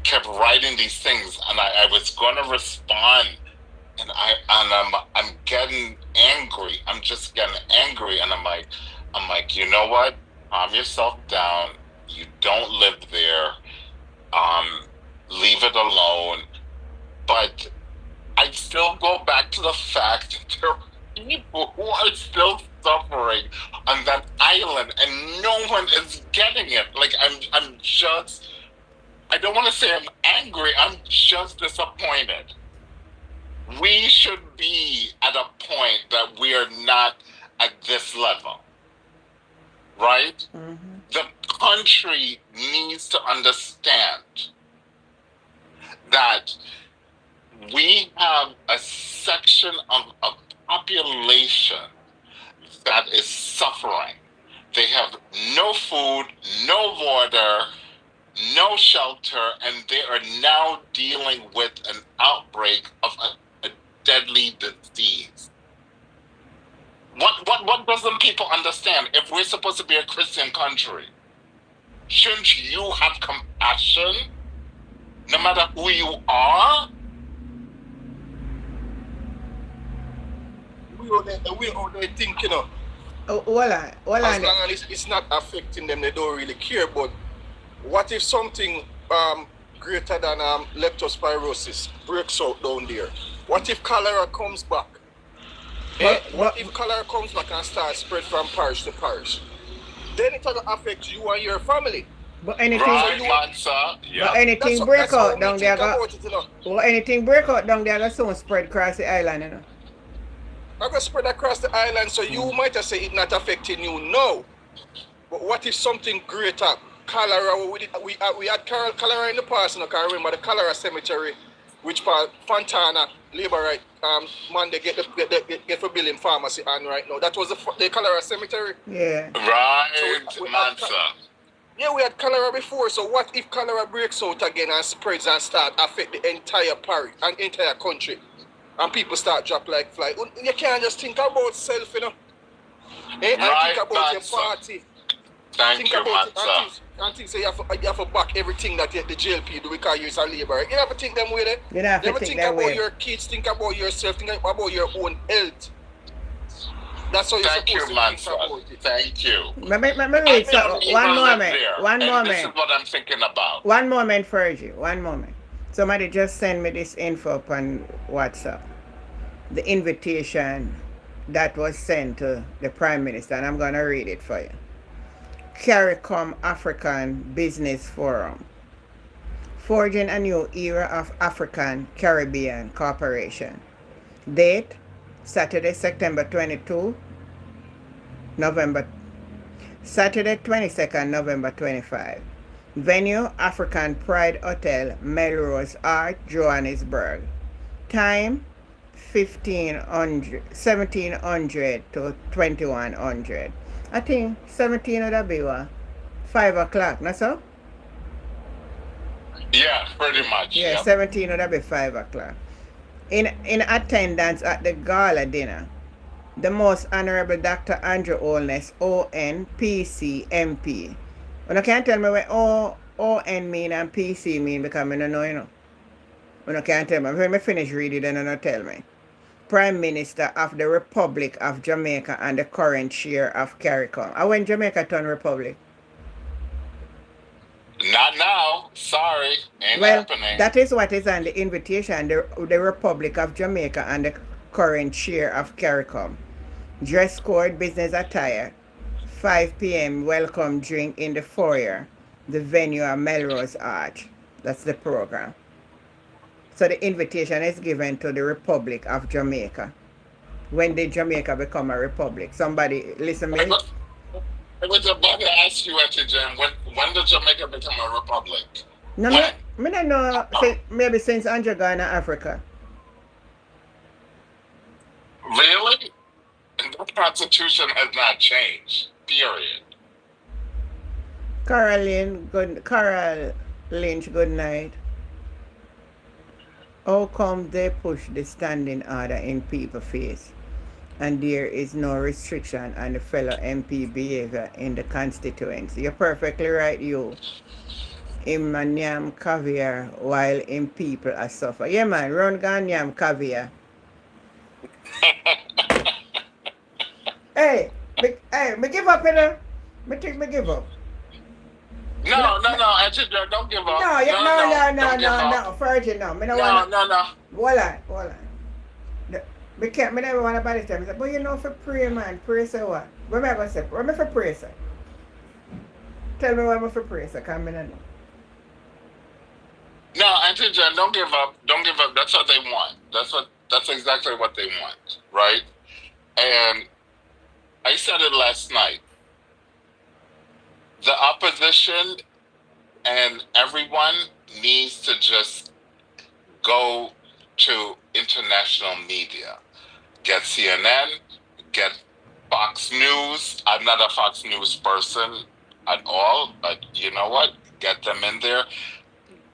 kept writing these things, and I was going to respond, and I'm getting angry. I'm just getting angry, and I'm like, you know what? Calm yourself down. You don't live there. Leave it alone. But I still go back to the fact that there are people who are still suffering on that island, and no one is getting it. Like I'm just. I don't want to say I'm angry. I'm just disappointed. We should be at a point that we are not at this level. Right? Mm-hmm. The country needs to understand that we have a section of a population that is suffering. They have no food, no water, no shelter, and they are now dealing with an outbreak of a deadly disease. What doesn't people understand? If we're supposed to be a Christian country, shouldn't you have compassion no matter who you are? We only think, you know. As long as it's not affecting them, they don't really care. But what if something greater than leptospirosis breaks out down there? What if cholera comes back? What if cholera comes back and starts spread from parish to parish? Then it will affect you and your family. But anything, but anything break out down there, anything break out down there, soon spread across the island, you know. I'm gonna spread across the island, so you might have said it not affecting you now. But what if something greater? Cholera, we had cholera in the past, and I can remember the cholera cemetery, which part Fontana, labor right, man, they get for building pharmacy on right now. That was the cholera cemetery. Yeah. Right, so Mansa. Yeah, we had cholera before, so what if cholera breaks out again and spreads and start affect the entire parish and entire country? And people start drop like fly. You can't just think about self, you know. And think about your party. Think you, Mansa. And think say you have to back everything that the JLP do because you're a laborer. You have to think them with it. You have to think about your kids, think about yourself, think about your own health. That's how you're supposed to think about it. Thank you. One moment. This is what I'm thinking about. One moment, Fergie. One moment. Somebody just sent me this info upon WhatsApp. The invitation that was sent to the Prime Minister, and I'm going to read it for you. CARICOM African Business Forum. Forging a new era of African Caribbean cooperation. Date, Saturday, September 22, Saturday 22nd, November 25. Venue, African Pride Hotel, Melrose Arch, Johannesburg. Time, 1700 to 2100. I think 17 would be 5 o'clock, not so? Yeah, pretty much. Yeah, yep. 17 would be 5 o'clock. In attendance at the gala dinner, The Most Honorable Dr. Andrew Holness, ONPC MP. You can't tell me what ON mean and PC mean because I don't know, you know. You can't tell me. When I finish reading, then you tell me. Prime Minister of the Republic of Jamaica and the current chair of CARICOM. And when Jamaica turned Republic? Not now. Sorry. Ain't Well, happening. that is what is on the invitation, the Republic of Jamaica and the current chair of CARICOM. Dress code, business attire. 5 p.m. welcome drink in the foyer. The venue at Melrose Arch. That's the program. So the invitation is given to the Republic of Jamaica. When did Jamaica become a republic? Somebody listen me. I was about to ask you, Auntie Jen, when did Jamaica become a republic? No, When? me don't know. Maybe since Andrew Ghana, Africa. Really? And the Constitution has not changed. Period. Carol Lynch, good night. How come they push the standing order in people's face and there is no restriction on the fellow MP behavior in the constituency? You're perfectly right, you. Him and yam caviar while in people are suffer. Yeah, man, run gun yam caviar. Hey, me give up, you know? Me think me give up. No, Auntie Jen, don't give up. No, don't give up. no, Virgin, no. Me no No, wanna. no. Hold on. Me never want to buy this time. But you know, for pray, man, pray say what? What am I going to say? What am I for pray, sir? Tell me what am I for pray, sir, because I don't know. No, Auntie Jen, don't give up. Don't give up. That's what they want. That's exactly what they want, right? And I said it last night. The opposition and everyone needs to just go to international media. Get CNN, get Fox News. I'm not a Fox News person at all, but you know what? Get them in there.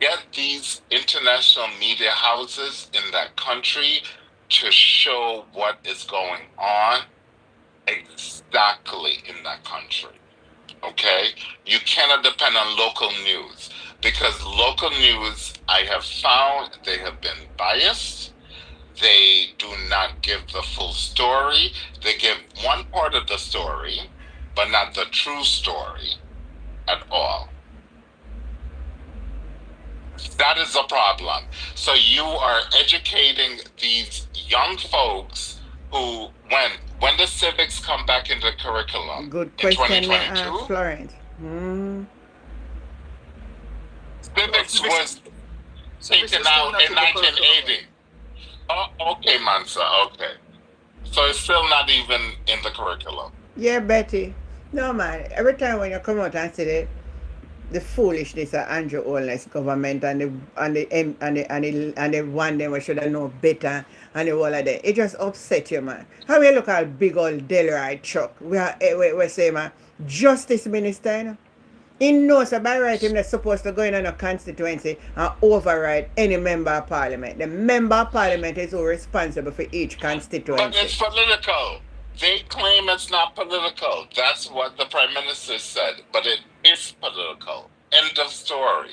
Get these international media houses in that country to show what is going on exactly in that country. Okay? You cannot depend on local news because local news, I have found they have been biased. They do not give the full story. They give one part of the story, but not the true story at all. That is a problem. So you are educating these young folks who, when the civics come back into curriculum Good question, in 2022, Florence. civics was taken out in 1980. Oh, okay, Mansa, okay. So it's still not even in the curriculum. Yeah, Betty. No, man. Every time when you come out and say the foolishness of Andrew Holness government and the one them we should have known better and the whole of that, it just upset you, man. How we look at big old Delroy truck? We say, man, justice minister, you know? He knows that by right him not supposed to go in on a constituency and override any member of parliament. The member of parliament is all responsible for each constituency. But it's political. They claim it's not political. That's what the Prime Minister said. But it is political. End of story.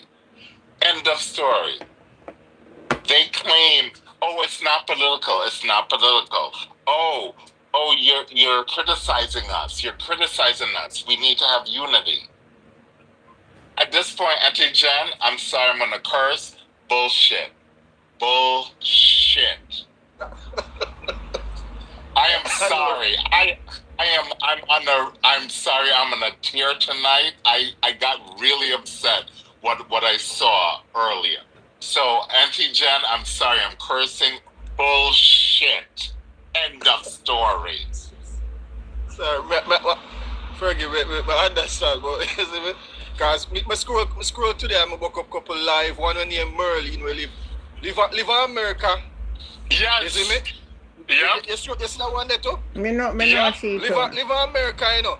End of story. They claim, oh, it's not political. It's not political. Oh, you're criticizing us. You're criticizing us. We need to have unity. At this point, Auntie Jen, I'm sorry, I'm gonna curse. Bullshit. Bullshit. I am sorry. I'm sorry. I'm in a tear tonight. I got really upset what I saw earlier. So, Auntie Jen, I'm sorry. I'm cursing. Bullshit. End of story. Sorry, forgive me, I understand, but because I scroll today, I'm book up couple live, one named Merlin, we live in America. Yes. You see me? Yeah. You see that one there too? Me no see it. Live in America, you know.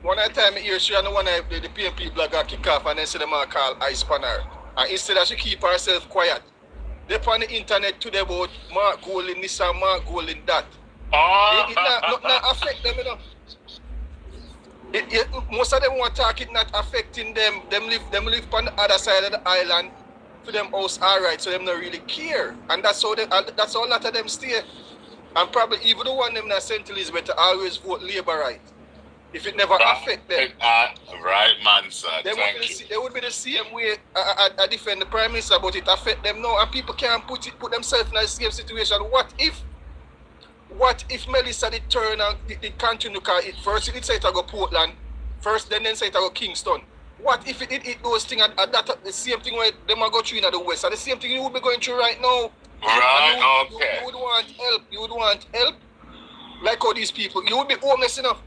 One time here, she and one of the PMP blogger kick off and then see them all call Ice Spanner. And instead of she keep herself quiet, they on the internet today about Mark Golding this and Mark Golding that. Oh, It not affect them, you know. Most of them want to talk it not affecting them. Them live on the other side of the island for them house alright, so them not really care. And that's how that's how a lot of them stay. And probably even the one them that St. Elizabeth always vote Labour right. If it never affect them. right, man, sir. They would be the same way I defend the Prime Minister, but it affect them now, and people can't put themselves in the same situation. What if Melissa did turn and did continue, because first it say it go Portland, first then say it go Kingston. What if it did those things at that the same thing where them are go through in the West? And the same thing you would be going through right now. Right, okay. You would want help. You would want help. Like all these people. You would be homeless enough.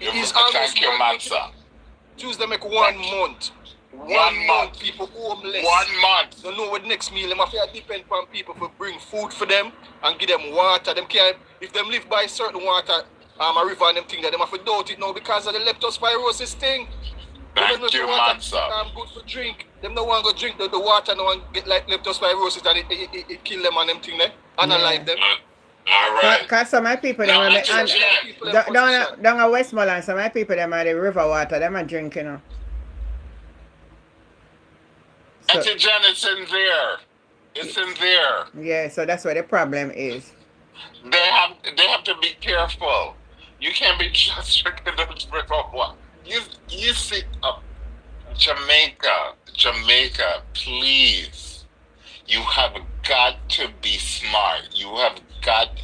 Thank you, man, sir. Tuesday make 1 month. 1 month people homeless. 1 month. Don't know what next meal. Them have to depend on people for bring food for them and give them water. Them can't, if them live by certain water, a river and them thing that them have to doubt it now because of the leptospirosis thing. Thank you, man, sir. Good for drink. Them no want to go drink the water, no one get like leptospirosis and it kill them and them thing there. Unalive them. All right. Because some of my people, them down at Westmoreland, some of my people, them are the river water, them are drinking. You know. So, Auntie Jen, it's in there. It's in there. yeah, so that's where the problem is. They have to be careful. You can't be just drinking those river water. You see, Jamaica, please. You have got to be smart. You have got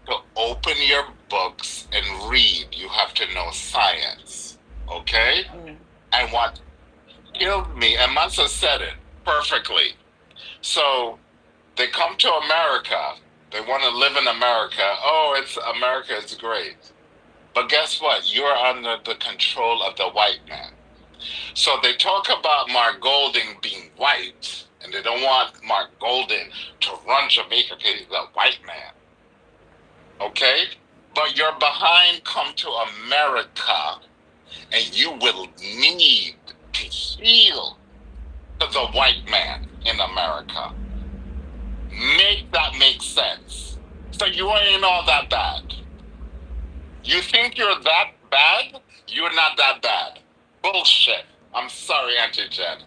to open your books and read. You have to know science. Okay? And what killed me, and Mansa said it perfectly. So they come to America. They want to live in America. Oh, America is great. But guess what? You're under the control of the white man. So they talk about Mark Golding being white, and they don't want Mark Golding to run Jamaica because he's a white man. Okay? But your behind come to America, and you will need to heal to the white man in America. Make that make sense. So you ain't all that bad. You think you're that bad? You're not that bad. Bullshit. I'm sorry, Auntie Jen.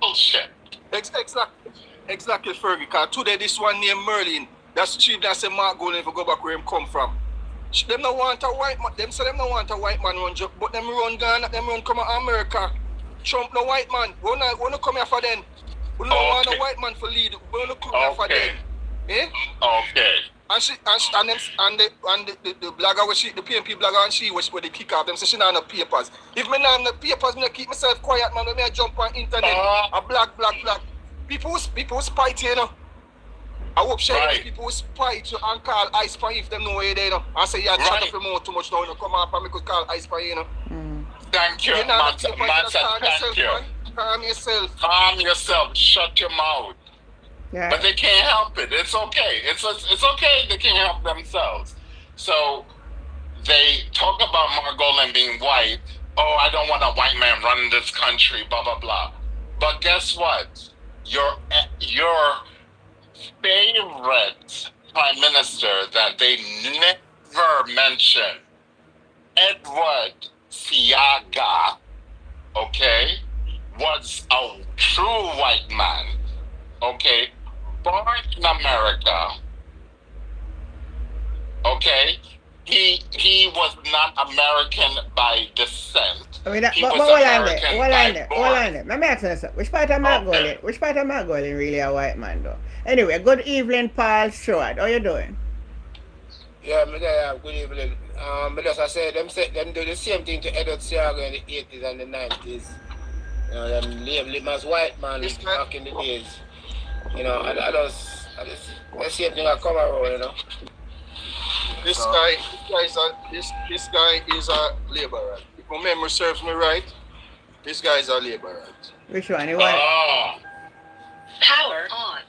Bullshit. Exactly, Fergie. Because today this one named Merlin, that's chief that say Mark Golding if you go back where him come from. Them don't want a white man. Them say them don't want a white man run job, but them run Ghana, them run come to America. Trump no white man. We don't come here for them. We don't want a white man for lead. We don't come here for them. Eh? Okay. And the blogger was the PNP blogger and she was where they kick off them say she not have no papers. If me not have no papers, me keep myself quiet, man. When me jump on internet, a black. People who spite you know. I hope people who spite you and call ice for if them know where they know. I say chat up your mouth too much now, you know, come up and me could call ice for you know. Thank you, Mansa, thank you. Calm yourself. Calm yourself. Shut your mouth. Yeah. But they can't help it. It's okay. It's okay. They can't help themselves. So they talk about Mark Golding being white. Oh, I don't want a white man running this country. Blah blah blah. But guess what? Your favorite prime minister that they never mention, Edward Siaga, okay, was a true white man. Okay, born in America. Okay, he was not American by descent. I mean, He but was hold on American by there. birth. Let me ask you something. Which part of Mark Golding? Which part of Mark Golding really a white man though? Anyway, good evening, Paul Stewart. How you doing? Yeah, good evening. But as I said, them do the same thing to Edward Siaga in the 80s and the 90s. You know, them label him as white man back in the days. You know, I just the same thing I come around, you know. This guy is a laborer. If my memory serves me right, this guy is a laborer. Which one? You want? Power on.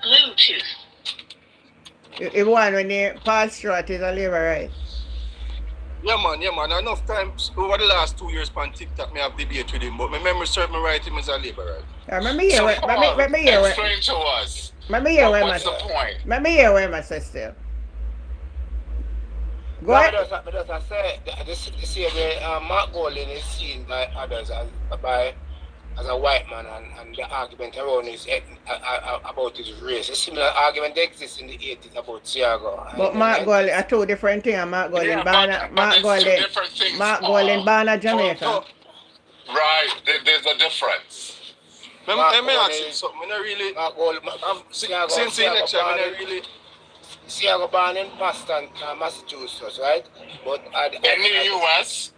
Bluetooth. You want when the Paul Stewart is a labor, right? Yeah man. Enough times over the last 2 years on TikTok me have debate with him, but my memory serves me right, him is a laborer. Remember here where Explain to us. Remember here where What's the point? Remember here where my sister. Go No, ahead. but as I say, this year, Mark Golding is seen by others as a white man, and the argument around about his race. A similar argument exists in the 80s about Thiago But in the Mark Golding 90s. are two different things. Mark Golding Yeah, Bana, but Mark it's two Golding, different things. Mark Golding Bana, Jamaica. So, Right. There's a difference. Let me ask you something. I really, Mark Golding, since the election, I really, Thiago born in Boston, Massachusetts, right? But In the U.S.,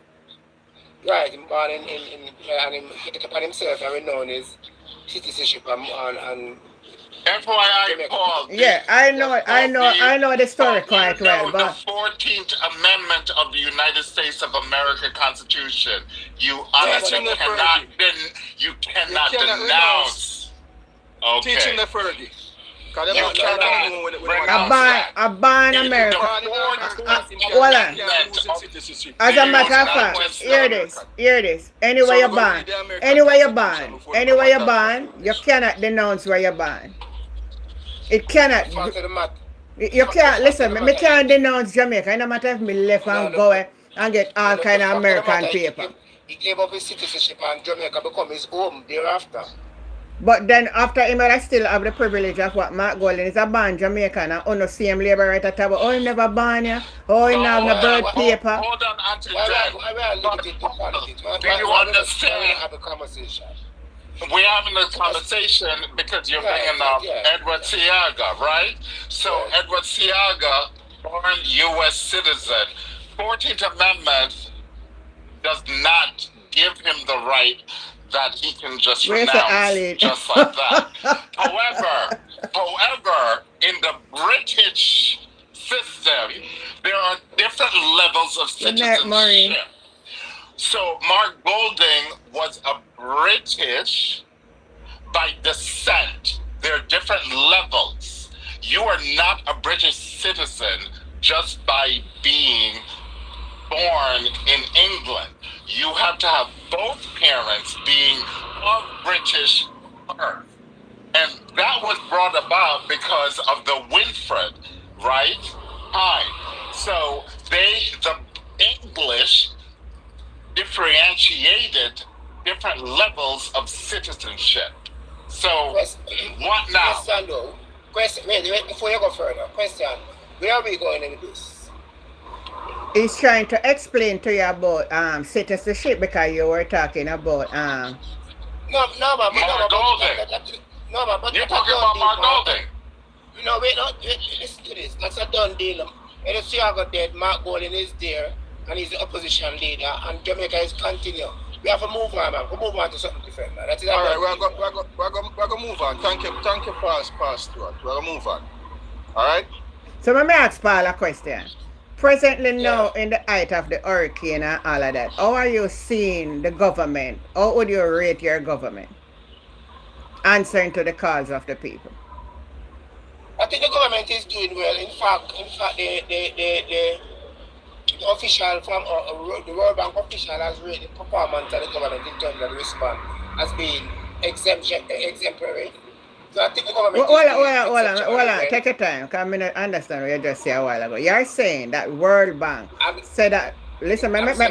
right, him born and him get upon himself and renown his citizenship and FYI, Paul. Yeah, I know the story quite well, The but 14th Amendment of the United States of America Constitution. You honestly Teaching the cannot, Fergie. you cannot cannot denounce. Okay. teaching the Fergie. Because them You not can't cannot know when bring when up a ban In America. the 14th Hold on. Amendment of citizenship. As a matter of Not fact, just hear this. Anyway So you we're gonna ban. read the American Anyway you Constitution ban. before we Anyway you come ban. back. You cannot denounce where you ban. It cannot. fact of the matter. You can't listen. Me can't denounce Jamaica. No matter if me left and go and get all kind of American paper. He gave up his citizenship and Jamaica become his home thereafter. But then after him, I still have the privilege of what Mark Golding is a born Jamaican and on the same labor right at table. Oh, he never born ya. Oh, he have no birth paper. Hold on, Auntie Why Jen. are limited to politics? Do you understand? Have a conversation. We're having a conversation because you're bringing up Edward Seaga, right? So Edward Seaga, born U.S. citizen, 14th Amendment does not give him the right that he can just Where's the alley? renounce just like that. However, in the British system, there are different levels of Good night, Maureen. citizenship. So Mark Golding was a British by descent. There are different levels. You are not a British citizen just by being born in England. You have to have both parents being of British birth. And that was brought about because of the Winfred, right? Time. So the English differentiated different levels of citizenship. So, what now? Question though. Wait, before you go further. Question. Where are we going in this? He's trying to explain to you about citizenship because you were talking about No, but Mark Golding. but You're talking about Mark Golding. No, wait, listen to this. That's a done deal. And if Thiago dead, Mark Golding is there, and he's the opposition leader, and Jamaica is continue. We have to move on, man. We move on to something different, man. That is All right, we're gonna move on. Thank you, Paul Stewart. We're gonna move on. All right. So let me ask Paul a question. Presently now in the height of the hurricane and all of that, how are you seeing the government? How would you rate your government? Answering to the calls of the people. I think the government is doing well. In fact, the official from the World Bank official has rated the performance of the government in terms of the response as being exemplary. So I think the government Hold on. Take your time. Because I don't understand what you just said a while ago. You're saying that World Bank said that. Listen, that's why.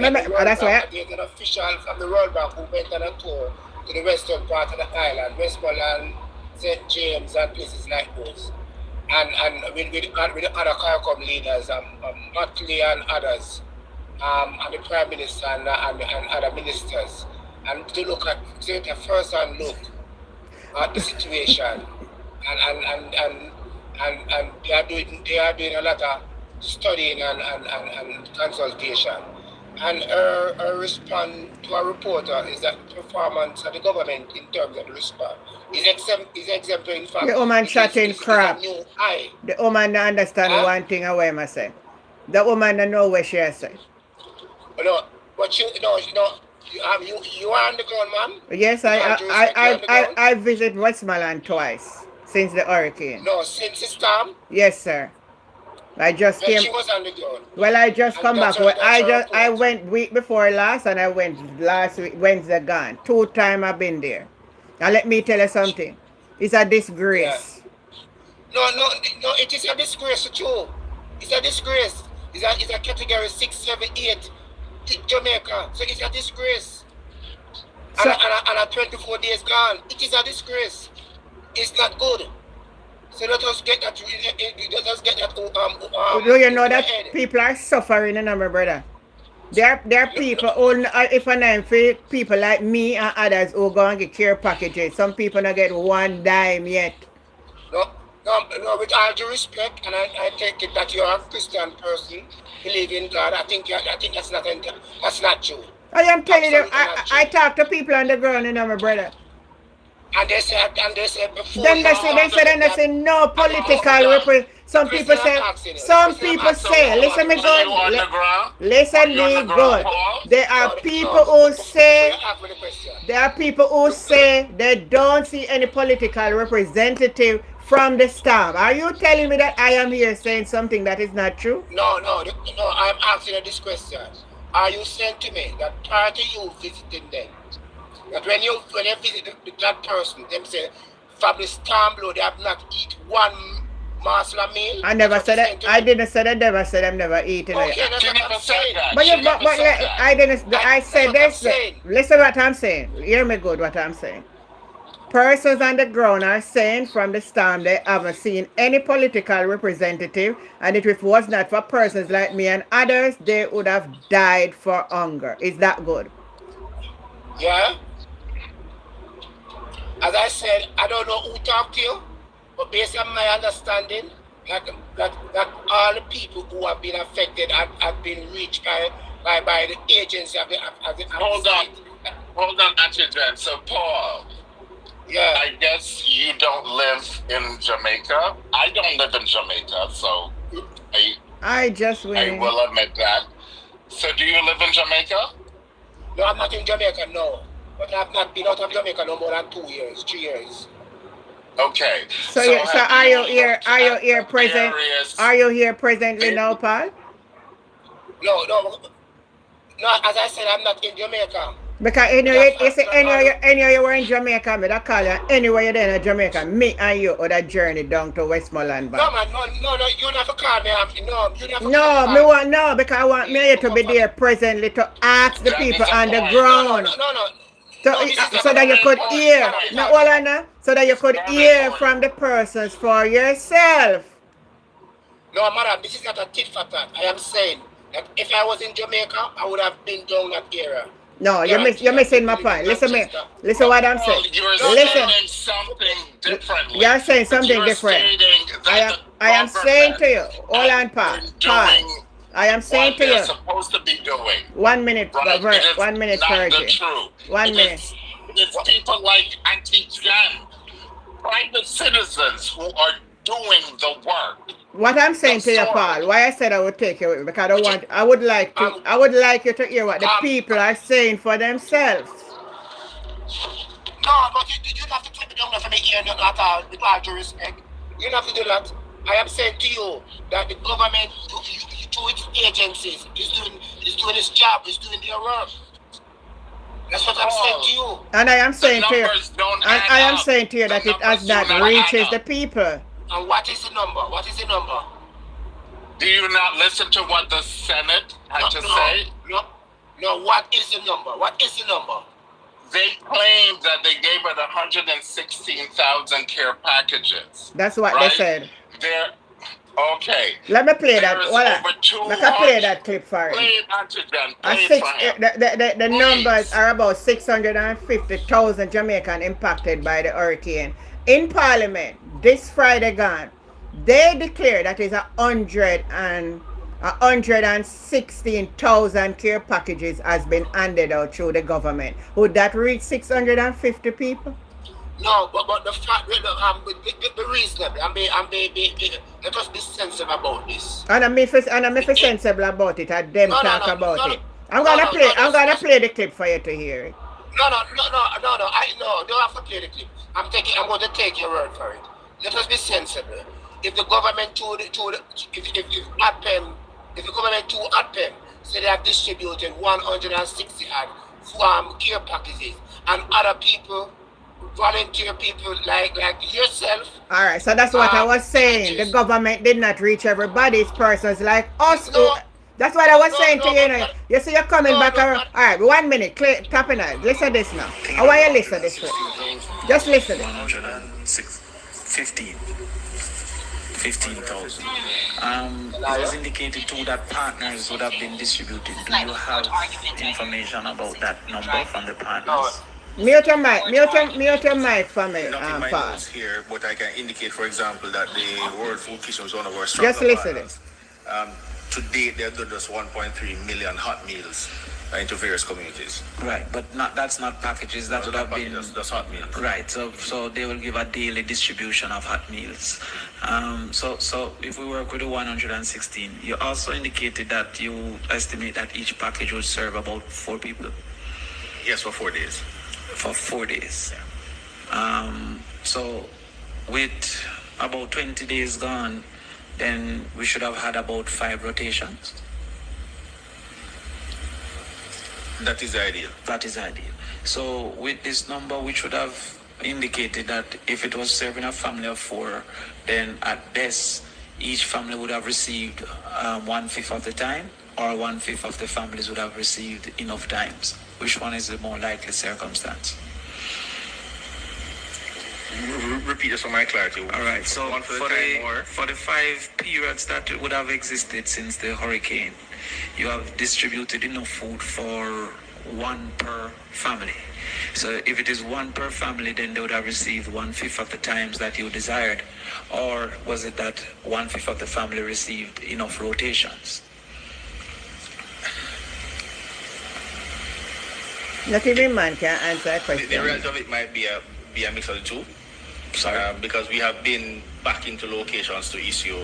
There's an official from the World Bank who went on a tour to the western part of the island, Westmoreland, St. James, and places like those. And with the other CARICOM leaders, Motley and others, and the Prime Minister and other ministers, and to take a first-hand look at the situation, and they are doing a lot of studying and consultation. And her response to a reporter is that performance of the government in terms of the response is exemplary. In fact, the woman chatting crap. The woman don't understand one thing away, I say. The woman don't know what she has said. No, but you are on the ground, man. Yes, I visit Westmoreland twice since the hurricane. No, since the storm. Yes, sir. I just came. She was on the ground. Well, I just come back. I went week before last, and I went last week Wednesday gone. 2 times I've been there. Now let me tell you something. It's a disgrace. No, it is a disgrace too. It's a disgrace. It's a category 6, 7, 8 in Jamaica. So it's a disgrace. So, And a 24 days gone. It is a disgrace. It's not good. So let us get that. Let us get that. do you know in the that head. people are suffering, you know, my brother? There are people who, if I name for people like me and others who go and get care packages. Some people not get one dime yet. No, with all due respect, and I take it that you're a Christian person, believe in God. I think that's not true. I am telling you, Absolutely not true. I talk to people on the ground, you know, my brother. And they said before. Then they say no political some people say, listen me Are you on good. the ground? Listen Are you on me the ground, good. Paul? There are people who say they don't see any political representative from the staff. Are you telling me that I am here saying something that is not true? No. I'm asking you this question. Are you saying to me that prior to you visiting them, that when you visit that person, them say, from the storm blow, they have not eat one morsel of meal? I never said that. I didn't say that. Never said I'm never eating it. Okay, that's She what never I'm said saying. that. But She you, never but said that. I didn't. I said That's what I'm this. saying. Listen what I'm saying. Hear me good. What I'm saying. Persons on the ground are saying from the storm they haven't seen any political representative, and if it was not for persons like me and others, they would have died for hunger. Is that good? Yeah? As I said, I don't know who talked to you, but based on my understanding, that all the people who have been affected have been reached by the agency of the Hold on, Auntie Jen. So, Paul, Yeah. I guess you don't live in Jamaica. I don't live in Jamaica, so I just I went. will admit that. So, do you live in Jamaica? No, I'm not in Jamaica, no. But I've not been out of Jamaica no more than 2 years, 3 years. Okay. So are you here? looked Are you at here the present? various- Are you here presently now, Paul? No. As I said, I'm not in Jamaica. Because anyway, you say anyway you were in Jamaica, me that call you anywhere you're there in Jamaica, me and you on that journey down to Westmoreland. No, man, no, you never call me. You never No, call me want no because I want me to be there presently to ask the That people is a on the point. ground. No. So that you could hear, no, hold on now, so that you could Very hear important. from the persons for yourself. No, madam, this is not a tit for tat. I am saying that if I was in Jamaica, I would have been down that area. No, you're missing my point. Listen what I'm saying. You're Listen, saying something differently. you're saying something You're different. stating that I am saying to you, hold on, Paul. doing I am saying what to they're you, supposed to be doing. 1 minute, Right? It is 1 minute, not the Virgin. truth. 1 It minute. is- It's people like Auntie Jen, private citizens who are doing the work. What I'm saying to you, Paul, why I said I would take you with me, because I would like you to hear what the people are saying for themselves. No, but you don't have to take me down for me here at all, with all due respect. You don't have to do that. I am saying to you that the government, through its agencies, is doing its job, is doing their work. That's what I'm saying to you. And I am saying to you, numbers don't and add I am up. saying to you that The it has numbers do not not reaches add the up. people. And what is the number? What is the number? Do you not listen to what the Senate had to say? No, what is the number? What is the number? They claimed that they gave it 116,000 care packages. That's what right? they said. Okay. Let me play that. There is Voila. over 200 Let me play that clip for Play him. it, Auntie Jen. Play it for him. The Please. numbers are about 650,000 Jamaican impacted by the hurricane. In Parliament, this Friday gone, they declared that is 116,000 care packages has been handed out through the government. Would that reach 650 people? No, but the fact, be reasonable. Let us be sensible about this. And I'm sensible about it. And them talk about it. I'm gonna play the clip for you to hear it. No. Don't have to play the clip. I'm going to take your word for it. Let us be sensible. If the government if the government to ADPEM say they have distributed 160 care packages, and other people volunteer people like yourself. All right, so that's what I was saying. The Teachers. government did not reach everybody. It's persons like us who. No, That's what I was no, saying to no, you. You know, you see, you're coming no, back no, around. not, All right, 1 minute. Clear, tapping out. Listen this now. I want you to listen this first. Just listen. 15,000. It was indicated too that partners would have been distributed. Do you have information about that number from the partners? Mute your mic. Mute your mic for me, Not in my Paul. notes here, but I can indicate, for example, that the World Food Kitchen was one of our stronger Just listen. partners. To date, they've done just 1.3 million hot meals into various communities. Right, but that's not packages. That would have been That's hot meals. right. So they will give a daily distribution of hot meals. So if we work with the 116, you also indicated that you estimate that each package will serve about 4 people Yes, for 4 days. for 4 days. So with about 20 days gone, then we should have had about 5 rotations. That is the ideal. That is ideal. So with this number, we should have indicated that if it was serving a family of 4, then at best, each family would have received 1/5 of the time, or 1/5 of the families would have received enough times. Which one is the more likely circumstance? Repeat this for my clarity. All right. So One for the for time or for the 5 periods that would have existed since the hurricane, you have distributed enough food for 1 per family. So if it is 1 per family, then they would have received 1/5 of the times that you desired, or was it that 1/5 of the family received enough rotations? Not even man can answer a the question. reality of it might be a mix of the two. Because we have been back into locations to issue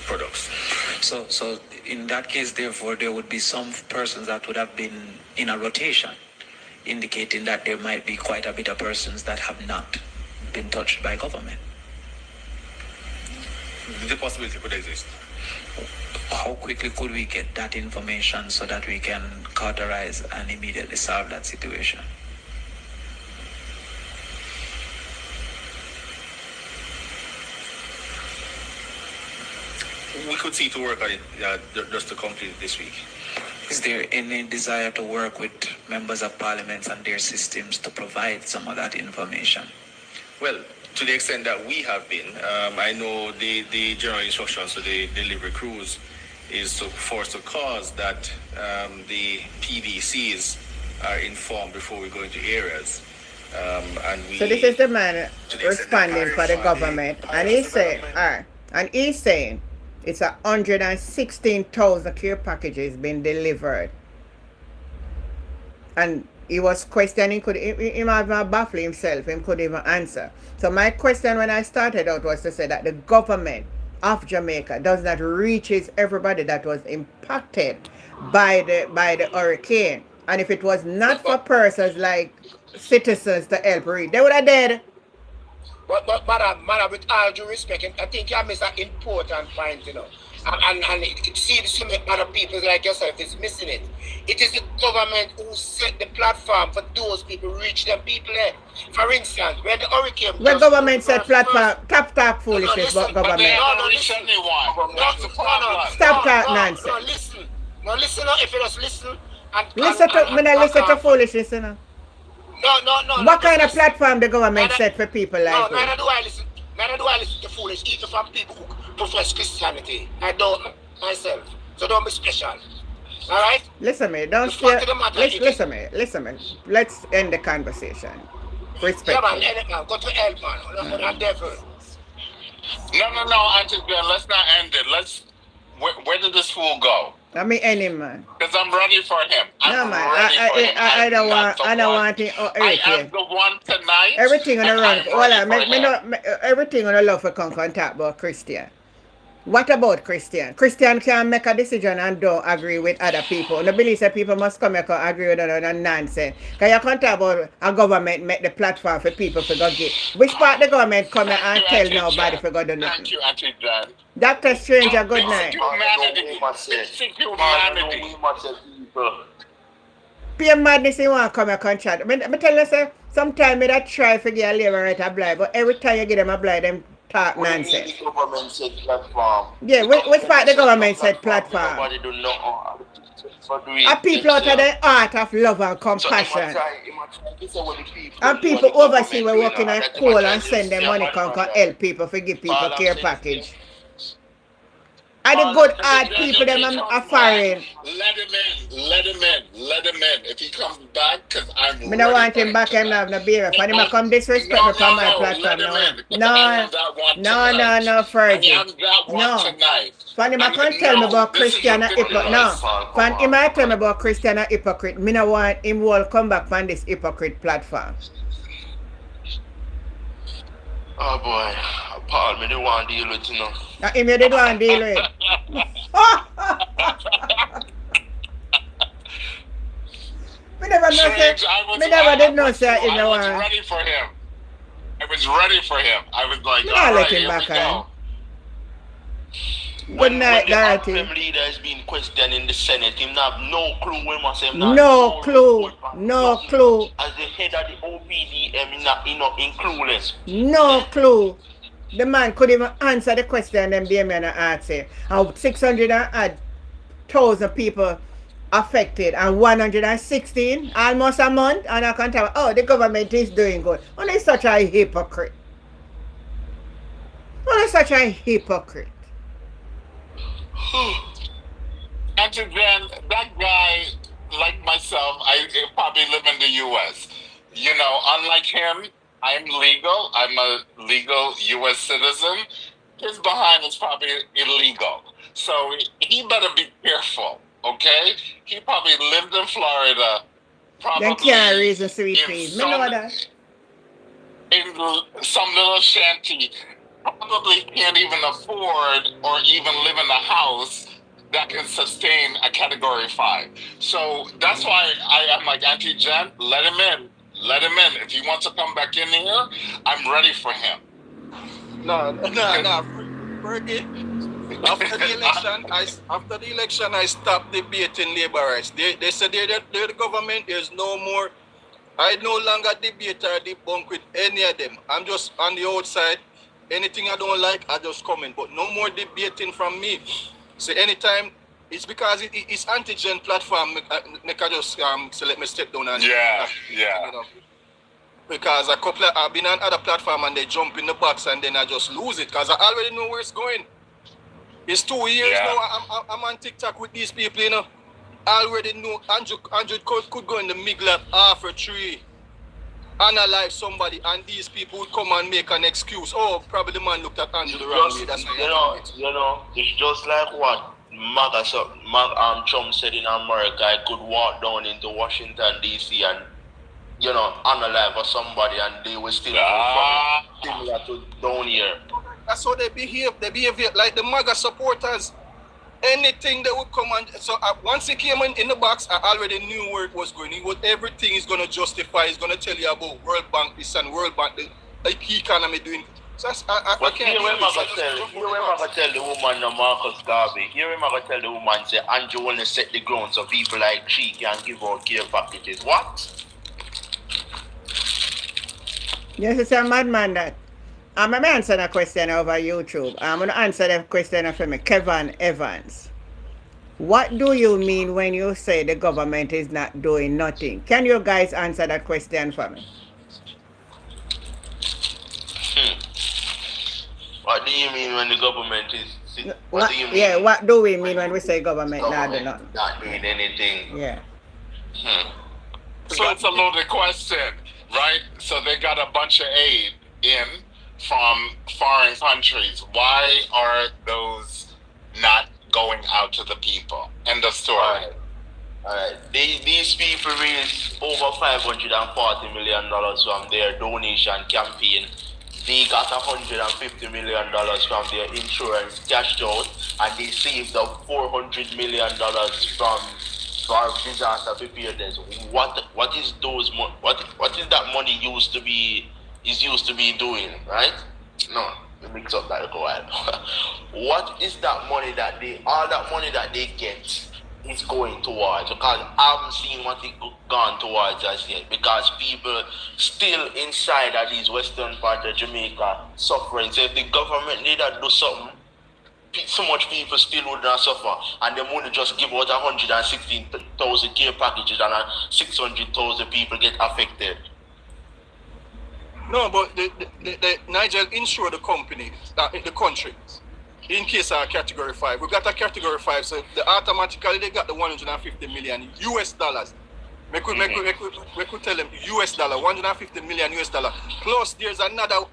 products. So in that case, therefore, there would be some persons that would have been in a rotation, indicating that there might be quite a bit of persons that have not been touched by government. The possibility could exist. How quickly could we get that information so that we can cauterize and immediately solve that situation? We could see to work on it just to complete it this week. Is there any desire to work with members of parliament and their systems to provide some of that information? Well, to the extent that we have been, I know the general instructions to the delivery crews is for us to cause that the PVCs are informed before we go into areas. So this is the man responding for the government, and he's saying, it's 116,000 care packages been delivered, and he was questioning, he might have baffled himself, he couldn't even answer. So my question when I started out was to say that the government of Jamaica does not reach everybody that was impacted by the hurricane, and if it was not for persons like citizens to help read, they would have dead. But madam, with all due respect, I think you miss an important point, you know. And it seems to me other people like yourself is missing it. It is the government who set the platform for those people, reach them people there. For instance, when the hurricane... When government set platform, talk foolishness about government. No, reach anyone. That's the problem. Stop talk nonsense. No, listen, if you just listen... Listen to foolishness, you know. No. What kind of platform the government set for people like No, you? neither do I listen to foolish, even from people who profess Christianity. I don't myself. So don't be special. Alright? Listen me, don't The steer. fact of the matter is- Listen me. Let's end the conversation. Respect. Yeah, man, go to hell, man. I'm devil. No, Auntie Glenn, let's not end it. Where did this fool go? I mean any man. Because I'm ready for him. No man, I don't want it. I am the one tonight. Everything on the run. I'm Hold on, ready for him. everything on the love for come and talk about Christian. What about Christian? Christian can make a decision and don't agree with other people. No believe that people must come here and agree with other nonsense. Because you can't talk about a government make the platform for people to go get. Which part the government come here and tell nobody to go do nothing? Thank you, Auntie John. Dr. Stranger, good night. Humanity. Basic humanity. Pure madness you want to come and chat. I tell you, say, sometimes I try to get a labor right a blind, but every time you get them a blind, them talk What do you mean nonsense. the government said platform? Yeah, The which government part the just set government up said platform. platform? Nobody do know for do Are it people out of themselves. the art of love and So him a compassion. try, to say what the people And do and people the overseas government were doing working at that him a coal try and to send them say a money can madman that. help people for give people All I'm care saying is them. package. And the All good I'm hard saying people if them he are comes back, foreign. let him in. Let him in. Let him in. If he comes back, because I'm Me no ready want for him him back, him tonight. have no beer. For him No, a come disrespect me from my no. Let platform, him no in one. because I No, am that one no, tonight. no, I Fergie. am that one No. tonight. For him I And can't you tell me know, about this is the Christian a hypocrite. No. difference. For him I tell me about Christian a hypocrite. Me no want him will come back from this hypocrite platform. Oh boy, Paul, me don't want to deal with you know. Now him you did want deal with. Me never know say. Strange. I Me never did know was, say him no I was want. ready for him. I was ready for him. I was like, Me all not let right, him here we back on. go. Good When night, the Dorothy. Anthem leader is being questioned in the Senate, him have no clue when must him not No clue. No clue. As the head of the OPDM, he not in clueless. No clue. The man could even answer the question them they men ask him. And 600 and odd thousand people affected and 116 almost a month and I can tell oh the government is doing good. And it's such a hypocrite. Oh, it's such a hypocrite. Antigen, that guy, like myself, I probably live in the U.S. You know, unlike him, I'm legal. I'm a legal U.S. citizen. His behind is probably illegal. So he better be careful, okay? He probably lived in Florida, Then probably can't reason sweet in peas. Me know that. some little shanty, probably can't even afford or even live in a house that can sustain a category 5. So that's why I am like, Auntie Jen, let him in. Let him in. If he wants to come back in here, I'm ready for him. No. Fergie, after the election, I stopped debating labor rights. They said they're the government. There's no more. I no longer debate or debunk with any of them. I'm just on the outside. Anything I don't like, I just comment. But no more debating from me. So anytime, it's because it's antigen platform. Make I just so let me step down and Yeah. You know, because I've been on other platform and they jump in the box and then I just lose it because I already know where it's going. It's 2 years now. I'm on TikTok with these people, you know. I already know Andrew could go in the middle of half a tree, analyze somebody, and these people would come and make an excuse. Oh, probably the man looked at Andrew the wrong way. That's why you know, it's just like what Trump said in America. I could walk down into Washington D.C. and analyze for somebody, and they will still vote for me. Similar to down here. That's how they behave. They behave like the MAGA supporters. Anything that would come and so once he came in the box, I already knew where it was going. Everything is going to justify. He's going to tell you about World Bank this and World Bank the economy doing. So I can't. Here we gonna tell the woman, no Marcus Garvey. Here we gonna tell the woman say Andrew want to set the ground so people like she can give out care packages. What? Yes, it's a madman that. I'm going to answer a question over YouTube. I'm going to answer the question from Kevin Evans. What do you mean when you say the government is not doing nothing? Can you guys answer that question for me? What do you mean when the government is... What do you mean? Yeah, what do we mean when we say government not doing nothing? Not doing anything. Yeah. So it's a loaded question, right? So they got a bunch of aid in from foreign countries. Why are those not going out to the people? End of story. All right. These people raised over $540 million from their donation campaign. They got $150 million from their insurance cashed out, and they saved up $400 million for disaster preparedness. What is that money used to be doing, right? No, let me mix up that a while. What is that money all that money that they get is going towards, because I haven't seen what it gone towards as yet, because people still inside of these western part of Jamaica suffering. So if the government need to do something, so much people still would not suffer, and they only just give out 116,000 care packages and 600,000 people get affected. No, but the Nigel insure the company, the country, in case of category 5. We got a category 5, so automatically they got the 150 million US dollars. We could tell them US dollar, 150 million US dollar. Plus there's another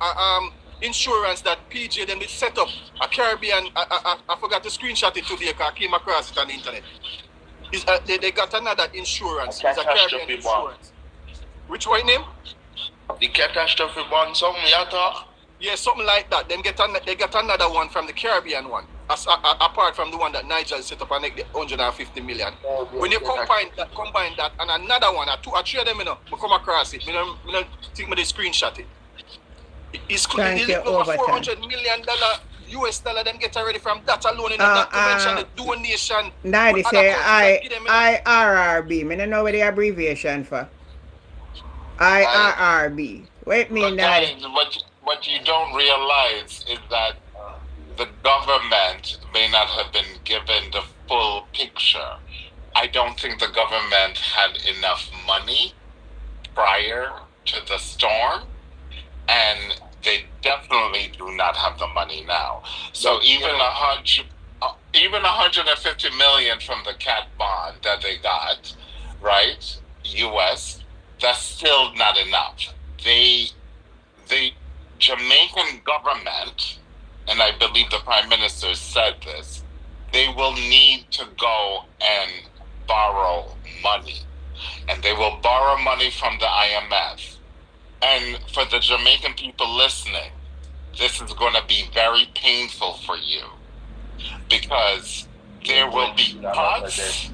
insurance that PJ then did set up, a Caribbean, I forgot to screenshot it today because I came across it on the internet. They got another insurance. It's a Caribbean insurance. Which one name? The catastrophe one, something you talk? Yeah, something like that. Then they got another one from the Caribbean one, apart from the one that Nigel set up and make the 150 million. When you combine that and another one, I three of them, we come across it. I don't think they screenshot it. It's over $400 million US dollar. Them get already from that alone. Not to mention the donation. Now they say IRRB. I don't know what the abbreviation for. IRRB. Wait me now. What you don't realize is that the government may not have been given the full picture. I don't think the government had enough money prior to the storm, and they definitely do not have the money now. So even 150 million from the cat bond that they got, right, US, that's still not enough. The Jamaican government, and I believe the Prime Minister said this, they will need to go and borrow money. And they will borrow money from the IMF. And for the Jamaican people listening, this is going to be very painful for you, because there will be cuts.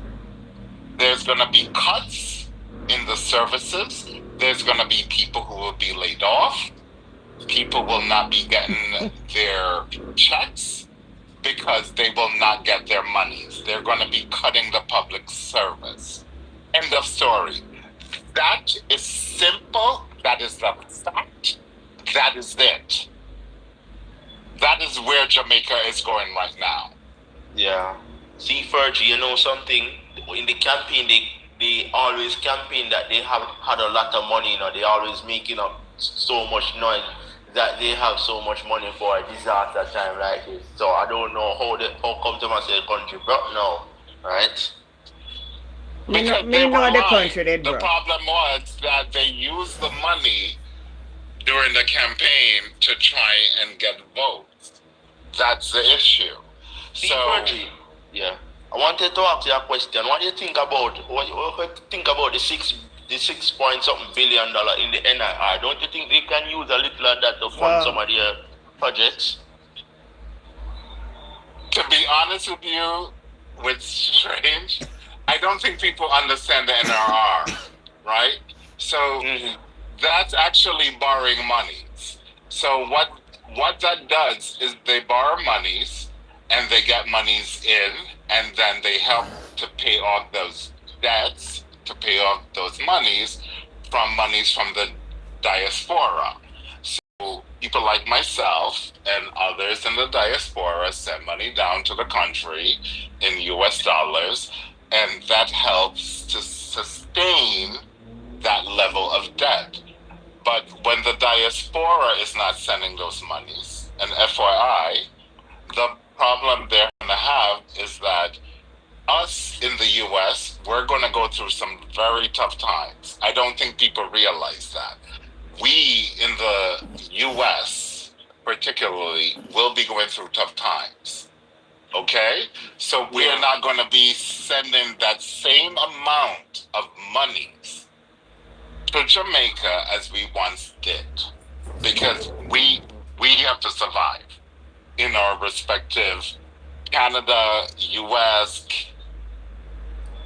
There's going to be cuts in the services. There's going to be people who will be laid off. People will not be getting their checks because they will not get their monies. They're going to be cutting the public service. End of story. That is simple. That is the fact. That is it. That is where Jamaica is going right now. Yeah. See, Fergie, you know something? In the campaign, they always campaign that they have had a lot of money. You know, they always making up so much noise that they have so much money for a disaster time like this. So I don't know how come to myself country broke now, right? Me know the country they The broke. problem was that they used the money during the campaign to try and get votes. That's the issue. See, So, Fergie, yeah. I wanted to ask you a question. What do you think about the $6 point something billion in the NIR? Don't you think they can use a little of that to fund some of their projects? to be honest with you, with Strange, I don't think people understand the NRR, right? So that's actually borrowing monies. So what that does is they borrow monies and they get monies in, and then they help to pay off those debts, to pay off those monies from the diaspora. So people like myself and others in the diaspora send money down to the country in US dollars, and that helps to sustain that level of debt. But when the diaspora is not sending those monies, and FYI, the problem they're going to have is that us in the US, we're going to go through some very tough times. I don't think people realize that. We in the US, particularly, will be going through tough times. Okay? So we're not going to be sending that same amount of monies to Jamaica as we once did, because we have to survive in our respective Canada, US,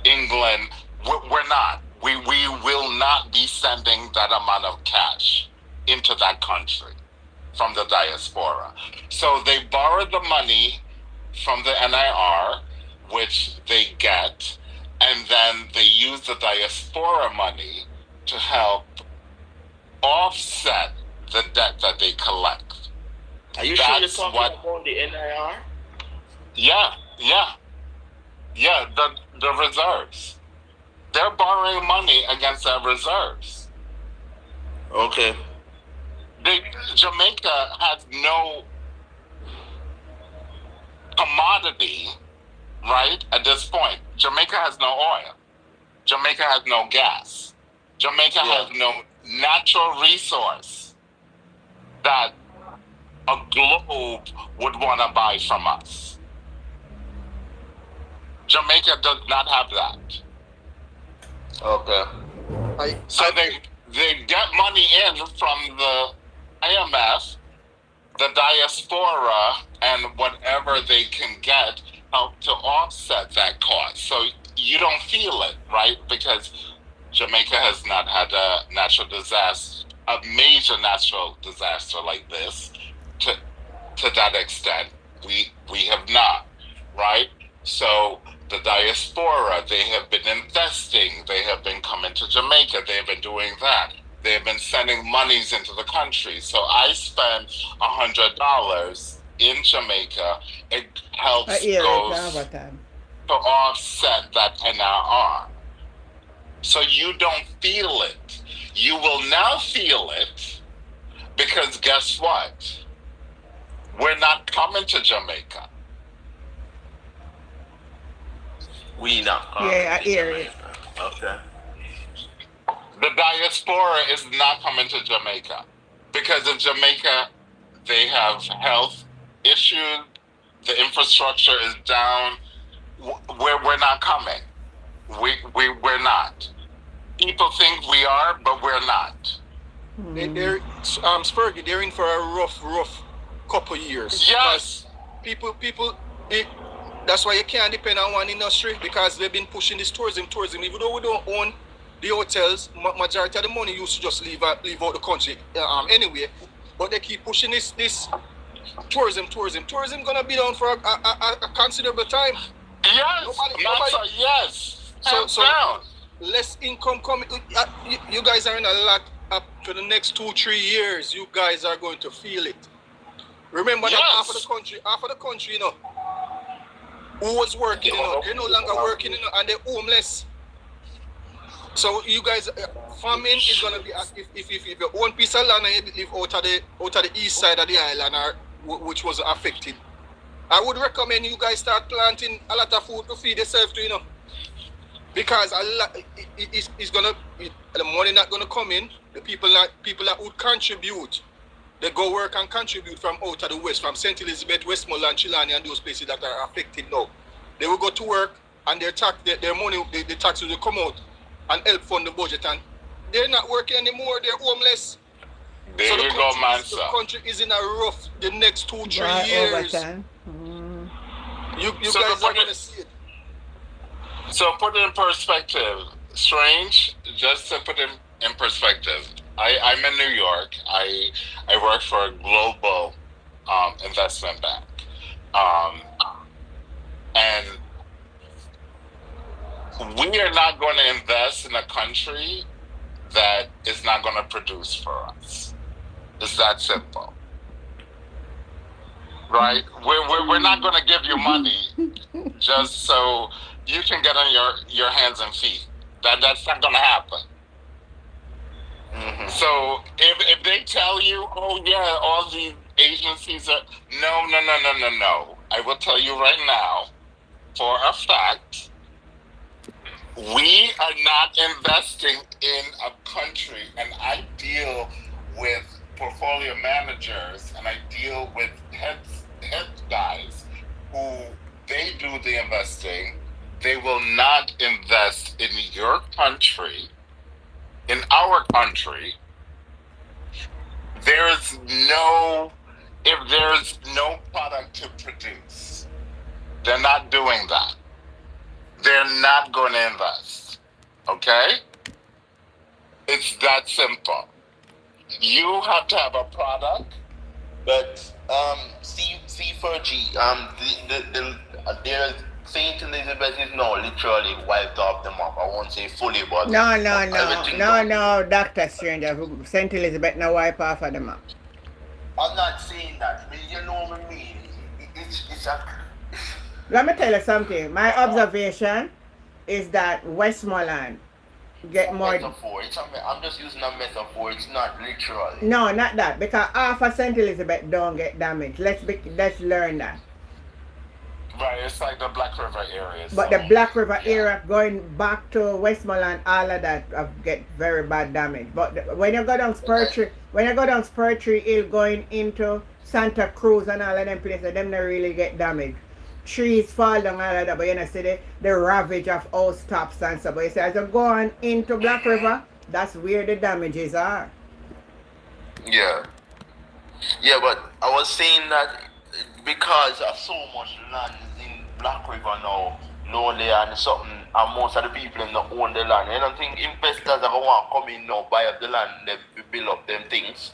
England. We're not. We will not be sending that amount of cash into that country from the diaspora. So they borrow the money from the NIR, which they get, and then they use the diaspora money to help offset the debt that they collect. Are you sure you're That's talking what. about the NIR? Yeah, the reserves. They're borrowing money against their reserves. Okay. Jamaica has no commodity, right? At this point, Jamaica has no oil. Jamaica has no gas. Jamaica has no natural resource that a globe would want to buy from us. Jamaica does not have that. Okay. So they get money in from the IMF, the diaspora, and whatever they can get help to offset that cost. So you don't feel it, right? Because Jamaica has not had a natural disaster, a major natural disaster like this to that extent. We have not, right? So the diaspora, they have been investing, they have been coming to Jamaica, they have been doing that. They have been sending monies into the country. So I spend $100 in Jamaica. It helps goes to offset that NIR. So you don't feel it. You will now feel it because guess what? We're not coming to Jamaica. We not coming Yeah, I to hear it. Jamaica. Okay. The diaspora is not coming to Jamaica because in Jamaica they have health issues, the infrastructure is down. We're not coming. We're not. People think we are, but we're not. They're Spurgy, they're in for a rough couple years. Yes. People, that's why you can't depend on one industry because they've been pushing this tourism. Even though we don't own the hotels, majority of the money used to just leave out the country anyway. But they keep pushing this tourism. Tourism gonna be down for a considerable time. Yes. Nobody. Yes. So less income coming. You guys are in a lot up for the next 2-3 years. You guys are going to feel it. Remember that half of the country, you know, who was working, you know, they're no longer working, you know, and they're homeless. So you guys, famine is gonna be if you own piece of land and you live out of the east side of the island, or which was affected. I would recommend you guys start planting a lot of food to feed yourself, you know, because it's gonna the money not gonna come in. The people that would contribute, they go work and contribute from out of the west, from St. Elizabeth, Westmoreland, Chilani, and those places that are affected now. They will go to work and their money, the taxes will come out and help fund the budget, and they're not working anymore. They're homeless. There so you go, man. The country is in a rough the next 2-3 years. You guys are gonna see it. So put it in perspective. Strange, just to put it in perspective. I'm in New York. I work for a global investment bank. And we are not going to invest in a country that is not going to produce for us. It's that simple. Right? We're not going to give you money just so you can get on your hands and feet. That's not going to happen. Mm-hmm. So if they tell you, oh yeah, all these agencies are no. I will tell you right now, for a fact, we are not investing in a country, and I deal with portfolio managers and I deal with head guys who they do the investing. They will not invest in your country. In our country, if there's no product to produce, they're not doing that. They're not going to invest. Okay? It's that simple. You have to have a product. But C4G, St. Elizabeth is now literally wiped off the map. I won't say fully, but No, everything down. Dr. Stranger. St. Elizabeth now wipe off of the map. I'm not saying that. You know what I mean? It's a. Let me tell you something. My observation is that Westmoreland get more. Metaphor. I'm just using a metaphor. It's not literally. No, not that. Because half of St. Elizabeth don't get damaged. Let's learn that. Right, it's like the Black River area. But the Black River area going back to Westmoreland, all of that get very bad damage. But when you go down Spur Tree Hill going into Santa Cruz and all of them places, them don't really get damaged. Trees fall down, all of that, but you know, see the ravage of house tops and stuff. But you see, as you go on into Black River, that's where the damages are. Yeah. Yeah, but I was saying that because of so much land in Black River now, lonely and something, and most of the people in the own the land. I don't think investors are going to come in now, buy up the land, they build up them things.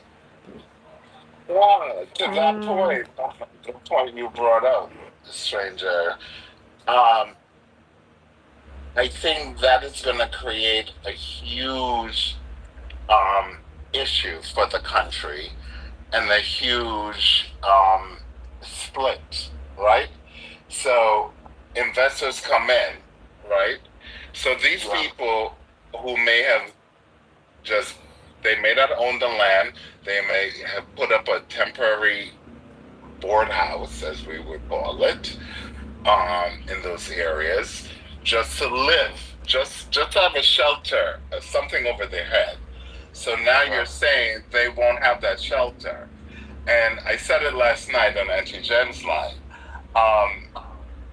Well, to that point, the point you brought out, Stranger, I think that is going to create a huge issue for the country and a huge split, right? So investors come in, right? So these people who may have they may not own the land, they may have put up a temporary board house, as we would call it, in those areas, just to live, just to have a shelter, something over their head. So now you're saying they won't have that shelter. And I said it last night on Auntie Jen's line.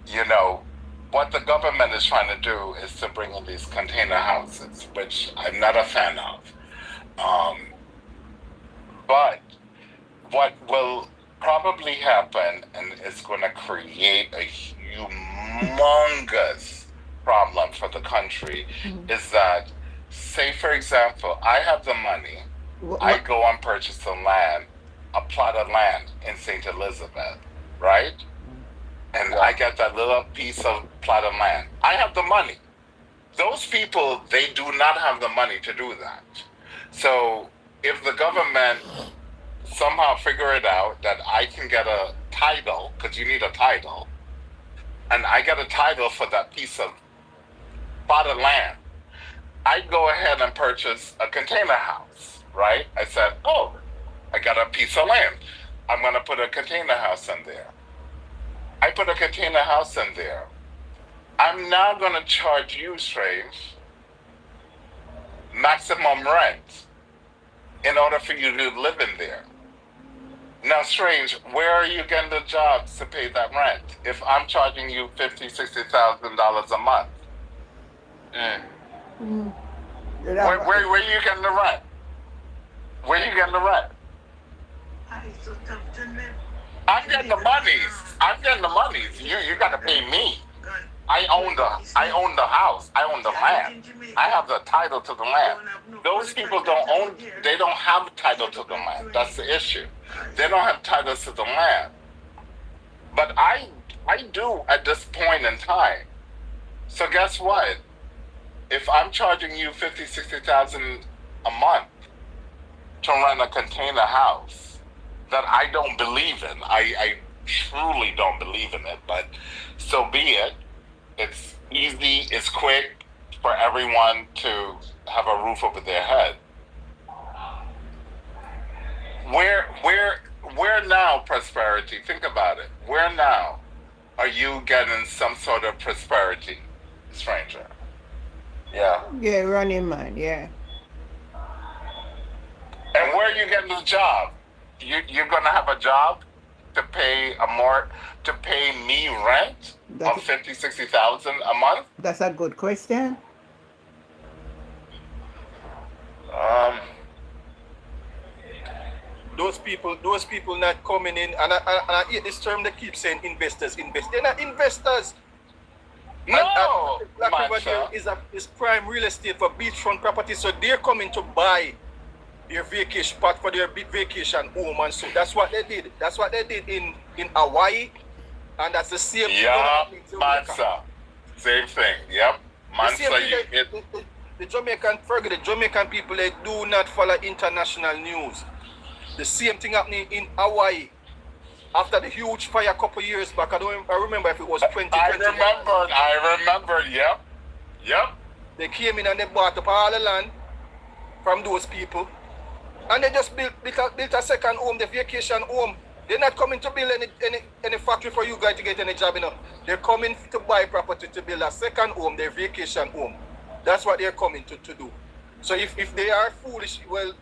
You know, what the government is trying to do is to bring in these container houses, which I'm not a fan of. But what will probably happen, and it's going to create a humongous problem for the country, is that, say for example, I have the money, I go and purchase the land, a plot of land in St. Elizabeth, right? And I get that little piece of plot of land. I have the money. Those people, they do not have the money to do that. So if the government somehow figure it out that I can get a title, because you need a title, and I get a title for that piece of plot of land, I go ahead and purchase a container house, right? I said, oh, I got a piece of land. I'm going to put a container house in there. I put a container house in there. I'm now going to charge you, Strange, maximum rent in order for you to live in there. Now, Strange, where are you getting the jobs to pay that rent if I'm charging you $50,000, $60,000 a month? Where are you getting the rent? Where are you getting the rent? I'm getting the monies. I'm getting the monies. You got to pay me. I own the house. I own the land. I have the title to the land. Those people don't own. They don't have title to the land. That's the issue. They don't have titles to the land. But I do at this point in time. So guess what? If I'm charging you $50,000, $60,000 a month to rent a container house that I don't believe in, I truly don't believe in it, but so be it. It's easy, it's quick for everyone to have a roof over their head. Where now prosperity? Think about it. Where now are you getting some sort of prosperity, Stranger? Yeah. Yeah, running man, yeah. And where are you getting the job? You're gonna have a job to pay me rent of $50,000-$60,000 a month? That's a good question. Those people not coming in, and I hate this term they keep saying investors. They're not investors. No, Black River there is prime real estate for beachfront property, so they're coming to buy their vacation spot for their big vacation home, and so that's what they did. That's what they did in Hawaii. And that's the same thing Yeah, in Jamaica. Mansa. Same thing. Yep. The same Mansa, thing you that hit. the Jamaican people, they do not follow international news. The same thing happening in Hawaii after the huge fire a couple years back. I remember if it was 2020. I remembered. Yep. They came in and they bought up all the land from those people. And they just built a second home, the vacation home. They're not coming to build any factory for you guys to get any job, you know. They're coming to buy property to build a second home, their vacation home. That's what they're coming to do. So if they are foolish, well,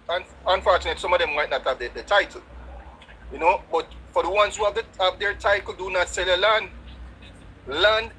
unfortunately, some of them might not have the title. You know, but for the ones who have their title, do not sell their land. Land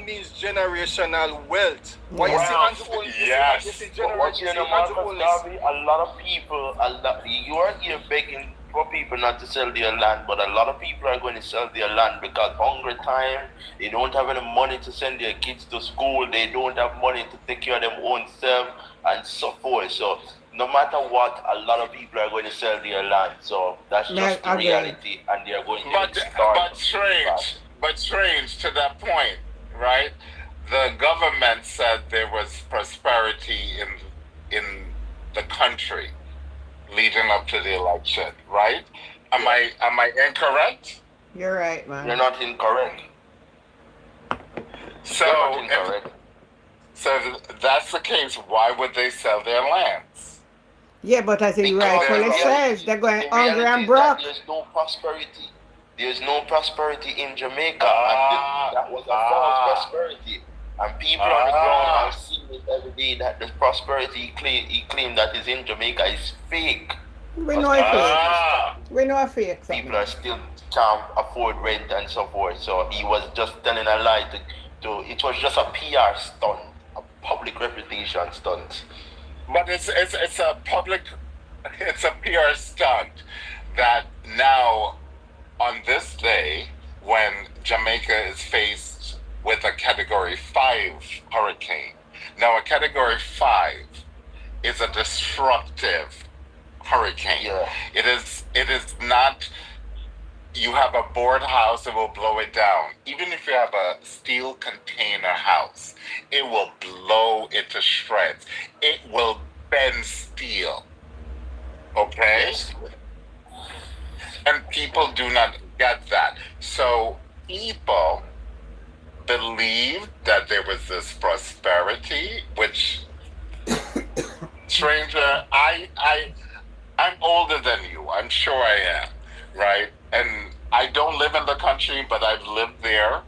means generational wealth. Why you see Andrew Yes. you see But what you know, Marcus Andrew Garvey, a lot of people, you are here begging for people not to sell their land, but a lot of people are going to sell their land because hungry time, they don't have any money to send their kids to school, they don't have money to take care of their own self, and so forth. So no matter what, a lot of people are going to sell their land. So that's just the reality, and they are going to But strange to that point, right? The government said there was prosperity in the country leading up to the election, right? Am I incorrect? You're right, man. You're not incorrect. So You're not incorrect. So if that's the case, why would they sell their lands? Yeah, but as he rightfully says, they're going hungry and broke. There's no prosperity. There's no prosperity in Jamaica, and that was a false prosperity. And people on the ground are seeing it every day that the prosperity he claimed that is in Jamaica is fake. We know it's fake. We know it's fake. People are still can't afford rent and so forth. So he was just telling a lie to it was just a PR stunt, a public reputation stunt. But it's a PR stunt that now, on this day, when Jamaica is faced with a Category 5 hurricane. Now, a Category 5 is a destructive hurricane. Yeah. It is not, you have a board house, it will blow it down. Even if you have a steel container house, it will blow it to shreds. It will bend steel. Okay? Yes. And people do not get that. So people believed that there was this prosperity, which, stranger, I'm older than you. I'm sure I am, right? And I don't live in the country, but I've lived there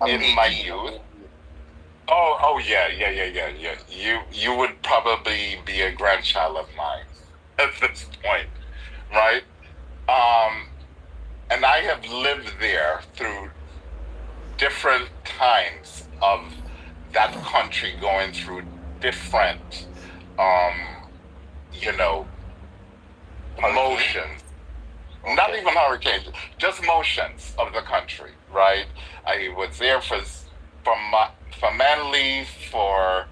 in my youth. Oh yeah. You would probably be a grandchild of mine at this point, right? And I have lived there through different times of that country going through different, motions. Not even hurricanes, just motions of the country, right? I was there for Manly, for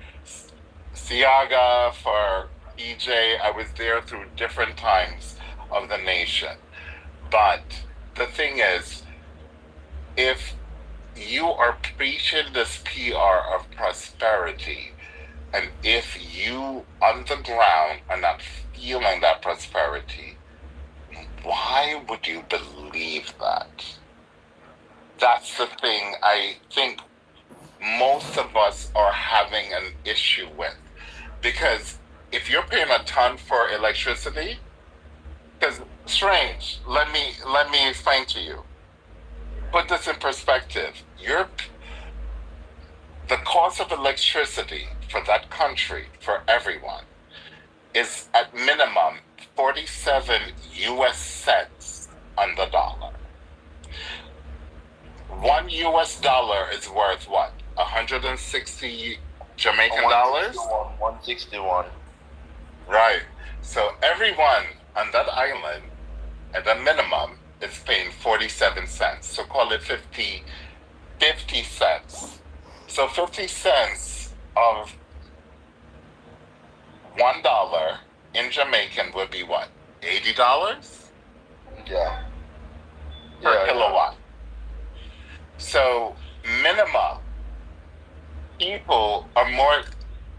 Siaga, for EJ. I was there through different times of the nation. But the thing is, if you are preaching this PR of prosperity, and if you on the ground are not feeling that prosperity, why would you believe that? That's the thing I think most of us are having an issue with. Because if you're paying a ton for electricity, because strange, let me explain to you. Put this in perspective. The cost of electricity for that country, for everyone, is at minimum 47 US cents on the dollar. $1 is worth what? 160 Jamaican dollars? 161. Right. So everyone on that island, at a minimum, is paying 47 cents. So call it 50 cents. So 50 cents of $1 in Jamaican would be what? $80? Yeah. Per kilowatt. So, minimum people are more,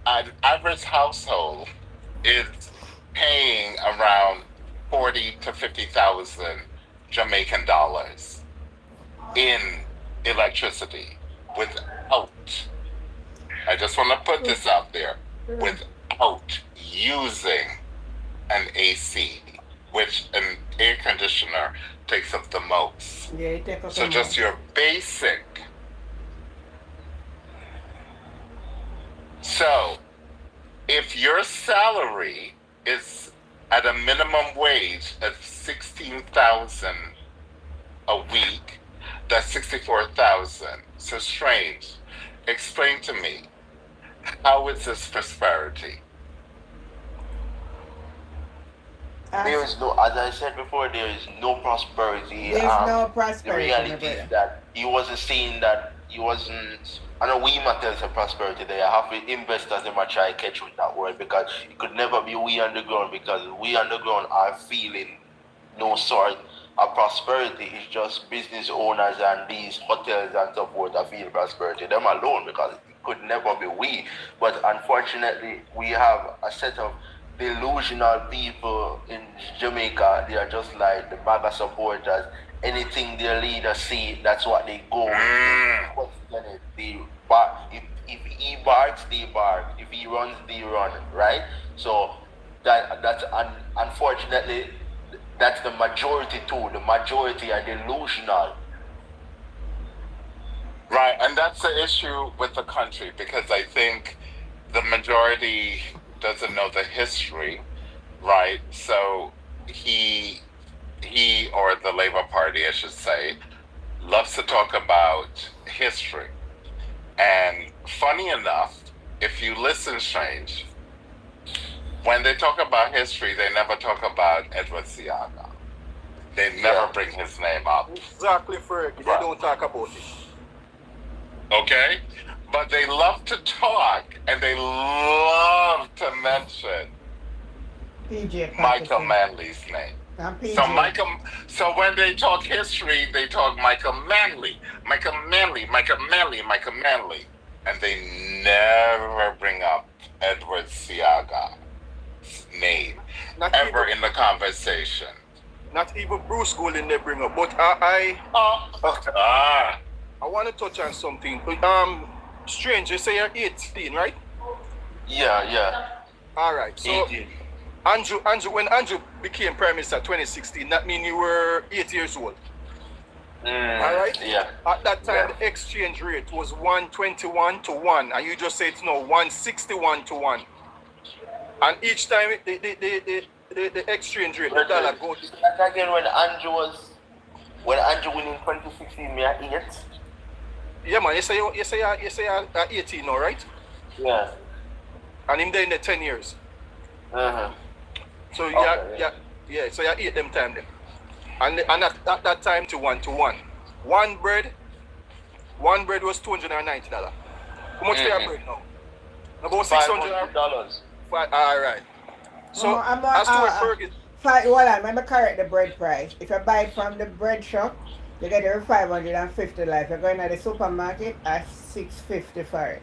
an average household is paying around 40 to 50,000 Jamaican dollars in electricity without, I just want to put this out there, without using an AC, which an air conditioner takes up the most. Yeah, it take up So the just most. your basic. So if your salary is at a minimum wage of 16,000 a week, that's 64,000. So strange. Explain to me, how is this prosperity? There is no, as I said before, there is no prosperity. There's no The prosperity, my reality is brother. that he wasn't saying that he wasn't. I know we might tell some prosperity there. I have to investors they might try to catch with that word because it could never be we on the ground because we on the ground are feeling no sort of prosperity. It's just business owners and these hotels and so forth that feel prosperity. Them alone because it could never be we. But unfortunately, we have a set of delusional people in Jamaica. They are just like the MAGA supporters. Anything their leaders see, that's what they go with. Question it. If he barks, they bark. If he runs, they run. Right? So unfortunately that's the majority too. The majority are delusional. Right, and that's the issue with the country because I think the majority doesn't know the history, right? So he or the Labour Party, I should say, loves to talk about history. And funny enough, if you listen, Strange, when they talk about history, they never talk about Edward Siaga. They never bring his name up. Exactly, Fergie. They don't talk about it. Okay? But they love to talk and they love to mention PJ Michael Patterson. Manley's name. And PJ. So when they talk history, they talk Michael Manley, and they never bring up Edward Siaga's name ever in the conversation. Not even Bruce Golding they bring up. But I want to touch on something. Strange, you say you're 18, right? Yeah. All right. So 18. Andrew, when Andrew became Prime Minister 2016, that means you were 8 years old. All right? Yeah. At that time, the exchange rate was 121 to 1, and you just say it's now 161 to 1. And each time the exchange rate, the dollar goes. That again when Andrew win in 2016, me at 8. Yeah, man. You say you're 18 now, right? Yeah. And him there in the 10 years. So so you 8 them time then. And at that time to 1 to 1. One bread was $290. How much for your bread now? About $600. All right. So as to what Fergus. Hold on, let me correct the bread price. If you buy it from the bread shop, you get it for 550 life. You're going to the supermarket at $650 for it.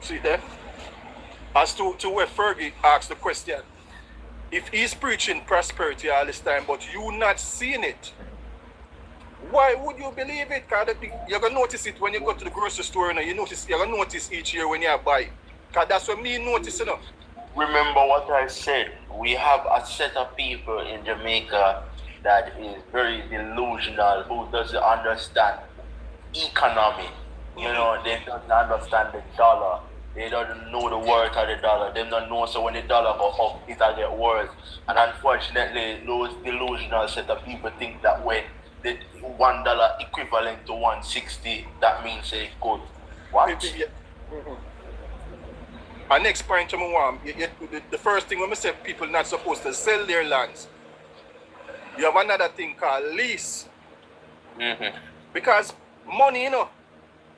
See there? As to where Fergie asked the question, if he's preaching prosperity all this time, but you not seeing it, why would you believe it? Because you're going to notice it when you go to the grocery store. You're going to notice each year when you buy. Because that's what me notice. Remember what I said. We have a set of people in Jamaica that is very delusional, who doesn't understand economy. You know, they don't understand the dollar. They don't know the worth of the dollar. They don't know so when the dollar go up, it'll get worse. And unfortunately, those delusional set of people think that when the $1 equivalent to 160, that means they could. What? And next point to me want, the first thing when I say people not supposed to sell their lands, you have another thing called lease. Because money,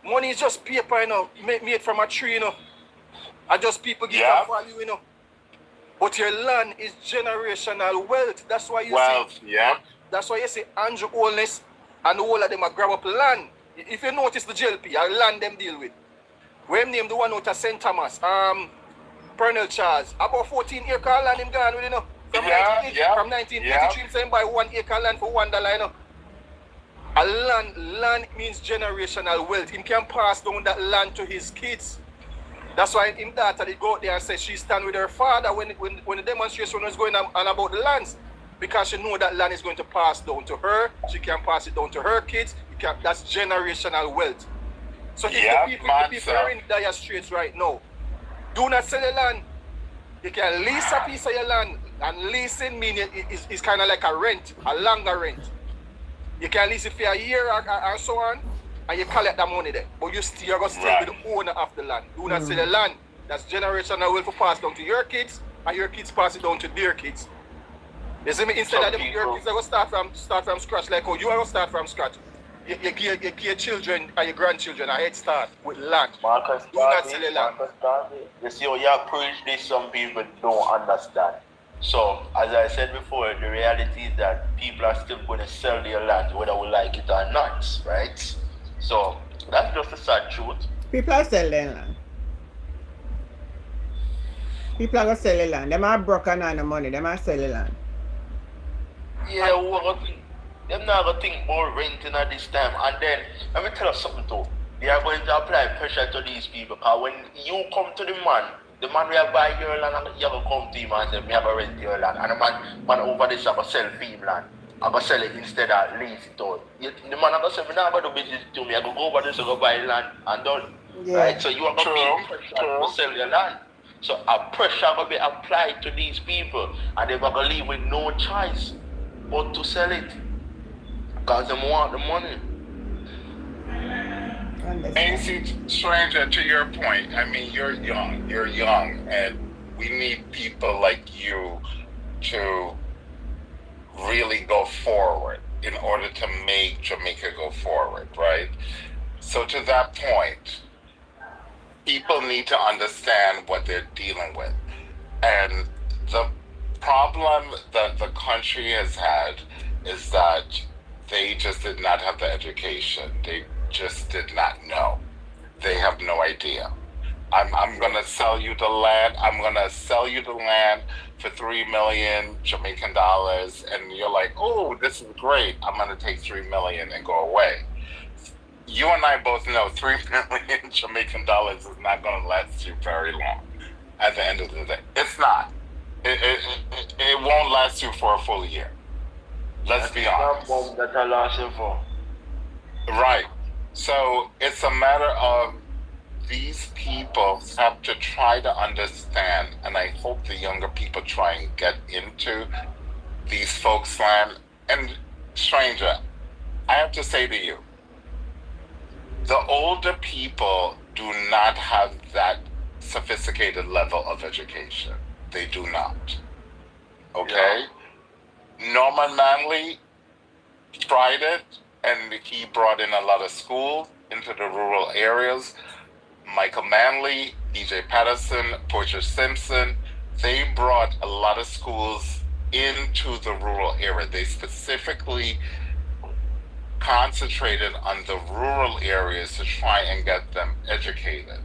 money is just paper, made from a tree, and just people give a value, But your land is generational wealth. That's why you see. Yeah. That's why you see Andrew Holness and all of them are grab up land. If you notice the JLP, land them deal with. We name the one out of St. Thomas, Pernell Charles. About 14 acre land him gone with, you know. From 1983, saying buy 1 acre land for $1, you know. A land means generational wealth. He can pass down that land to his kids. That's why him daughter they go out there and say she stand with her father when the demonstration was going on about the lands. Because she know that land is going to pass down to her. She can pass it down to her kids. That's generational wealth. So if the people are in dire straits right now, do not sell your land. You can lease a piece of your land. And leasing means it's kind of like a rent, a longer rent. You can lease it for a year and so on, and you collect that money there. But you're going to stay with the owner of the land. Do not sell the land. That's generational wealth to pass down to your kids, and your kids pass it down to their kids. You see me? Instead of your kids are going to start from scratch, like how you are going to start from scratch. You give your children and your grandchildren a head start with land. Marcus, do not sell the land. You see how you preach this, some people don't understand. So, as I said before, the reality is that people are still going to sell their land whether we like it or not, right? So, that's just the sad truth. People are selling land. People are going to sell the land. Them are broken on the money. Them are selling land. Yeah, they're not going to think about renting at this time. And then, let me tell you something too. They are going to apply pressure to these people. Because when you come to the man will buy your land and you have to come to him and say, me have to rent your land. And the man over this have to sell him land. I go sell it instead of lease it out. The man have to say, me not going to do business to me. I go over this and go buy land and done. Yeah. Right? So you are going to feel pressure to sell your land. So a pressure going to be applied to these people. And they're going to leave with no choice but to sell it. Because they want the money. And see, stranger, to your point, I mean, you're young, and we need people like you to really go forward in order to make Jamaica go forward, right? So to that point, people need to understand what they're dealing with. And the problem that the country has had is that they just did not have the education. They just did not know. They have no idea. I'm gonna sell you the land. I'm gonna sell you the land for $3 million Jamaican dollars, and you're like, oh, this is great. I'm gonna take $3 million and go away. You and I both know $3 million Jamaican dollars is not gonna last you very long. At the end of the day, it's not. It won't last you for a full year. Let's be honest. That I lost you for. Right. So it's a matter of these people have to try to understand, and I hope the younger people try and get into these folks' land. And stranger, I have to say to you, the older people do not have that sophisticated level of education. They do not. Okay? Yeah. Norman Manley tried it, and he brought in a lot of schools into the rural areas. Michael Manley, E.J. Patterson, Portia Simpson, they brought a lot of schools into the rural area. They specifically concentrated on the rural areas to try and get them educated.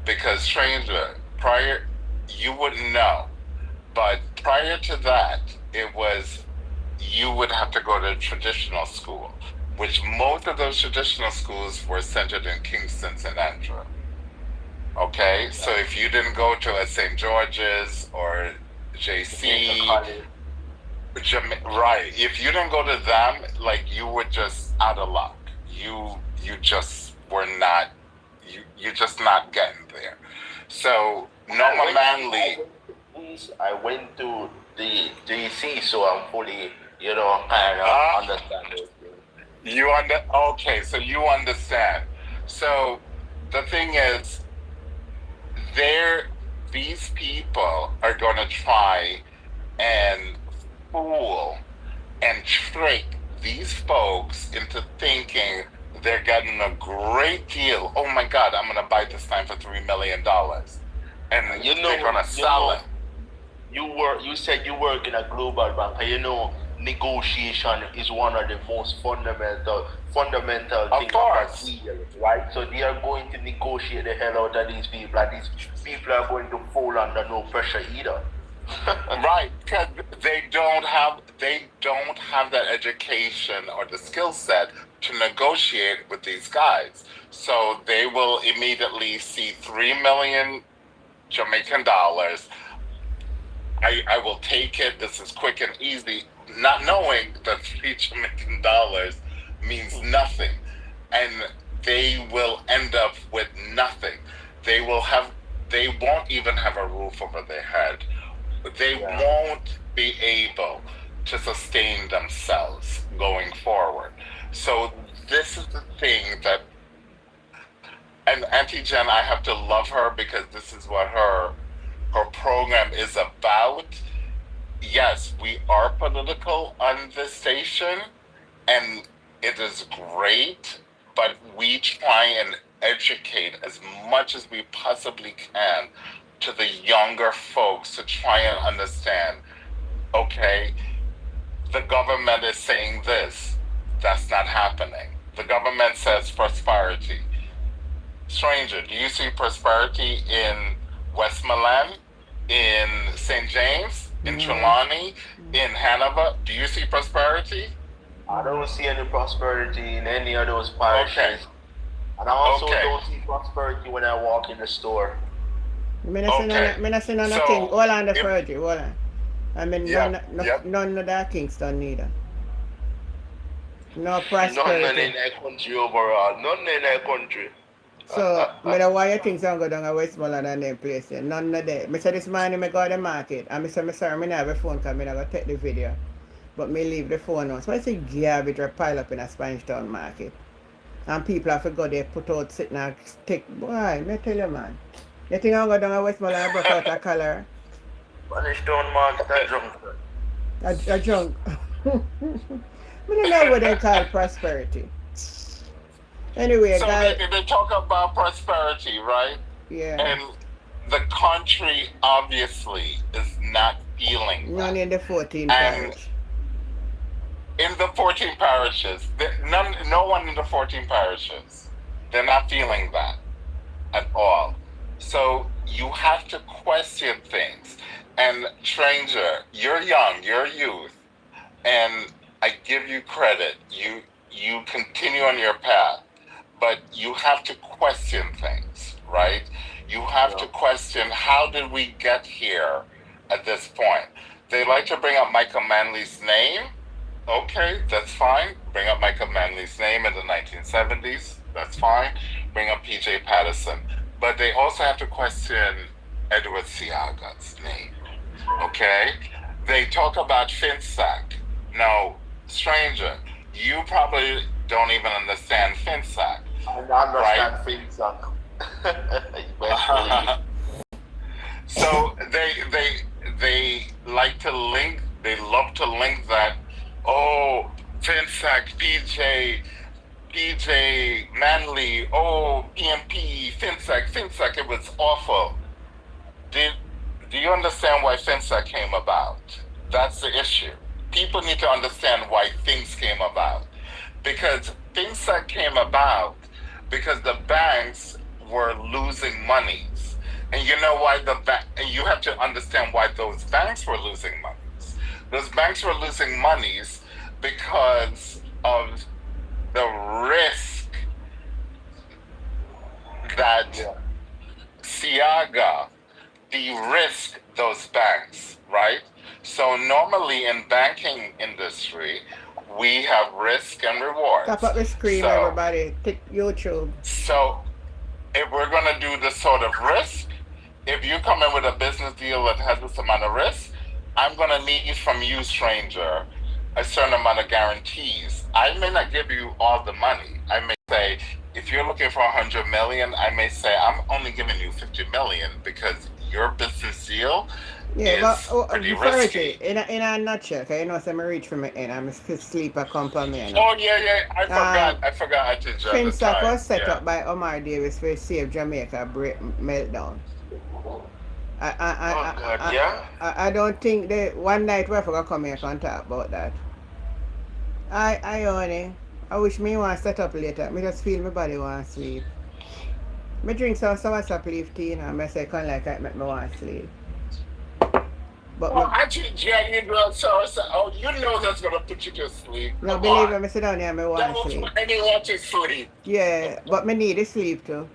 Because stranger, you wouldn't know, but prior to that, it was you would have to go to traditional school, which most of those traditional schools were centered in Kingston, St. Andrew. Okay, so if you didn't go to a St. George's or JC, right? If you didn't go to them, like you were just out of luck. You just were not. You're just not getting there. So Norma Manley. I went to the JC, so I'm fully, kind of understand it. Okay, so you understand. So the thing is, these people are going to try and fool and trick these folks into thinking they're getting a great deal. Oh my God, I'm going to buy this time for $3 million. And they're going to sell it. You said you work in a global bank. negotiation is one of the most fundamental Of things course. right? So they are going to negotiate the hell out of these people, and these people are going to fall under no pressure either. Right, because they don't have that education or the skill set to negotiate with these guys. So they will immediately see 3 million Jamaican dollars. I will take it. This is quick and easy, not knowing that 3 Jamaican dollars means nothing, and they will end up with nothing. They won't even have a roof over their head. They won't be able to sustain themselves going forward. So this is the thing that, and Auntie Jen, I have to love her because this is what her program is about. Yes, we are political on this station, and it is great, but we try and educate as much as we possibly can to the younger folks to try and understand, okay, the government is saying this, that's not happening. The government says prosperity. Stranger, do you see prosperity in Westmoreland, in St. James, in Trelawney, in Hanover? Do you see prosperity? I don't see any prosperity in any of those parishes. Okay. And I also Okay. don't see prosperity when I walk in the store. Me not see Okay. none So, of thing. Hold on the if- Fergie, hold on. I mean, none of that Kingston neither. No None prosperity. in that country overall. None in that country. So, me know why you think some go down a Westmoreland and them place there. None of that. Me say this morning me go to the market and me say, sorry, me not have a phone because me not go take the video. But me leave the phone on. So I see garbage are pile up in a Spanish Town market. And people have to go there, put out, sit and take. Boy, me tell you, man. You think I'm going down to Westmoreland and break out a color? Spanish Town market, I drunk. A junk. Me don't know what they call prosperity. Anyway, So guys. they talk about prosperity, right? Yeah. And the country obviously is not feeling that. None in the 14 And parish. in the 14 parishes, no one in the 14 parishes, they're not feeling that at all. So you have to question things. And stranger, you're young, you're youth, and I give you credit. You continue on your path, but you have to question things, right? You have to question, how did we get here at this point? They like to bring up Michael Manley's name. Okay, that's fine. Bring up Michael Manley's name in the 1970s. That's fine. Bring up PJ Patterson. But they also have to question Edward Siaga's name. Okay? They talk about FinSac. Now, stranger, you probably don't even understand FinSac. I understand things like So they like to link, they love to link that, oh, FinSac, PJ Manley, oh, PMP, FinSac, it was awful. Do you understand why FinSac came about? That's the issue. People need to understand why things came about. Because FinSac came about because the banks were losing monies. And you know why you have to understand why those banks were losing monies. Those banks were losing monies because of the risk that Siaga de-risked those banks, right? So normally in banking industry, we have risk and reward. Tap up the screen, everybody. Take YouTube. So if we're going to do this sort of risk, if you come in with a business deal that has this amount of risk, I'm going to need from you, stranger, a certain amount of guarantees. I may not give you all the money. I may say, if you're looking for 100 million, I may say, I'm only giving you 50 million because your business deal is pretty risky. In a nutshell, because you know, so I reach for my end, I'm still sleep a company. Oh, yeah, I forgot I did FinSac was set up by Omar Davis for Save Jamaica meltdown. Oh God, yeah. I don't think that one night we're gonna come here and talk about that. I only. I wish me want to set up later. Me just feel my body want to sleep. Me drink some soursop leaf tea and I say kind like I make me want to sleep. But Well, me, actually, Jen, you know, so oh, you know that's gonna put you to sleep. no Come believe on. me, sit down here and me That want to was sleep. and you want to sleep. Yeah, but me need to sleep too.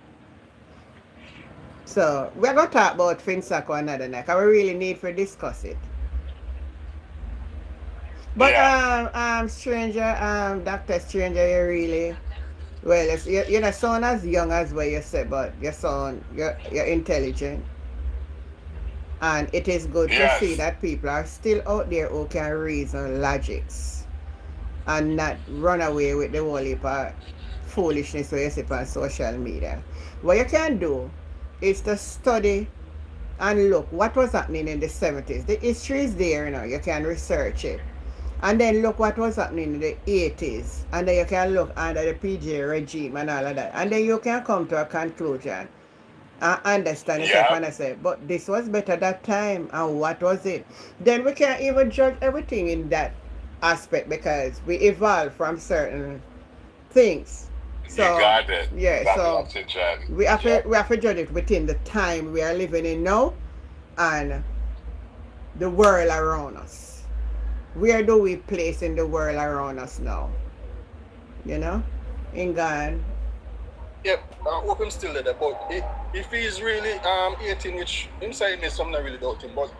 So we're gonna talk about FinSaco another night. 'Cause we really need to discuss it. But Yeah. stranger, Doctor Stranger, you really well. You know, sound as young as what you say, but you're intelligent, and it is good to see Yes. that people are still out there who can reason logics and not run away with the whole heap of foolishness where you see on social media. What you can do is to study and look what was happening in the 70s. The history is there, you know. You can research it. And then look what was happening in the 80s. And then you can look under the PJ regime and all of that. And then you can come to a conclusion and understand yourself Yep. and I say, but this was better that time and what was it? Then we can't even judge everything in that aspect because we evolve from certain things. You So got it. yeah, Exactly, so Auntie Jen. we Yep. have to judge it within the time we are living in now and the world around us. Where do we place in the world around us now? You know? In God. Yep, I hope him still there. But if he's really 18, which inside me, some not really doubt him. But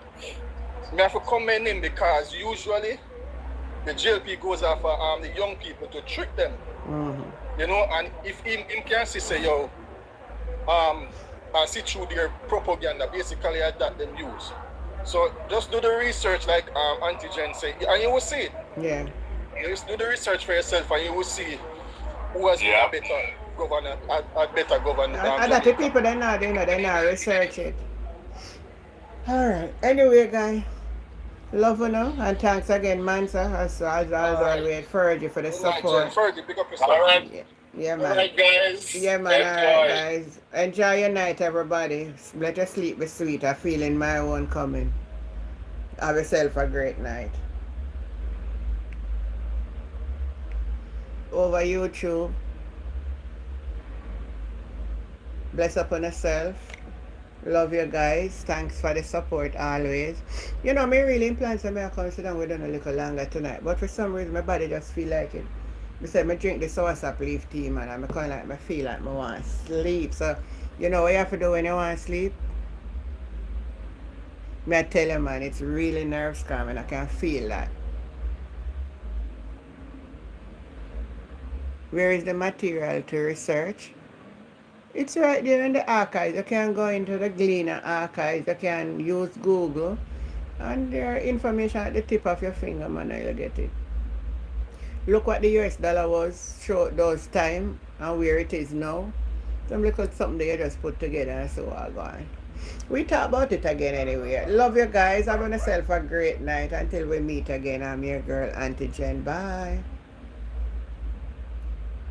me have to commend him because usually the JLP goes after the young people to trick them. Mm-hmm. You know, and if him can say, yo, I see through their propaganda, basically that them use. So just do the research like Auntie Jen said, and you will see it. Yeah. You just do the research for yourself and you will see who has been a better governor, a better governor. And that the people they not research it. Alright. Anyway, guys. Love you know, and thanks again, Mansa, as always, Fergie for the support. Fergie, pick up yourself. All right. Yeah, All man. right, guys. Yeah, man. Enjoy. Alright, guys. Enjoy your night, everybody. Let your sleep be sweet. I'm feeling my own coming. Have yourself a great night. Over YouTube. Bless upon yourself. Love you guys. Thanks for the support always. You know, me really plan to me I come sit down with them a little longer tonight. But for some reason my body just feel like it. I said me drink the soursop leaf tea, man, and I kinda like me feel like me want to sleep. So you know what you have to do when you want to sleep? Me I tell you, man, it's really nerves calming. I can feel that. Where is the material to research? It's right there in the archives. You can go into the Gleaner archives. You can use Google. And there are information at the tip of your finger, man, and you'll get it. Look what the US dollar was short those time and where it is now. Some little something they just put together and so all going. We talk about it again anyway. Love you guys. Have yourself a great night. Until we meet again, I'm your girl, Auntie Jen. Bye.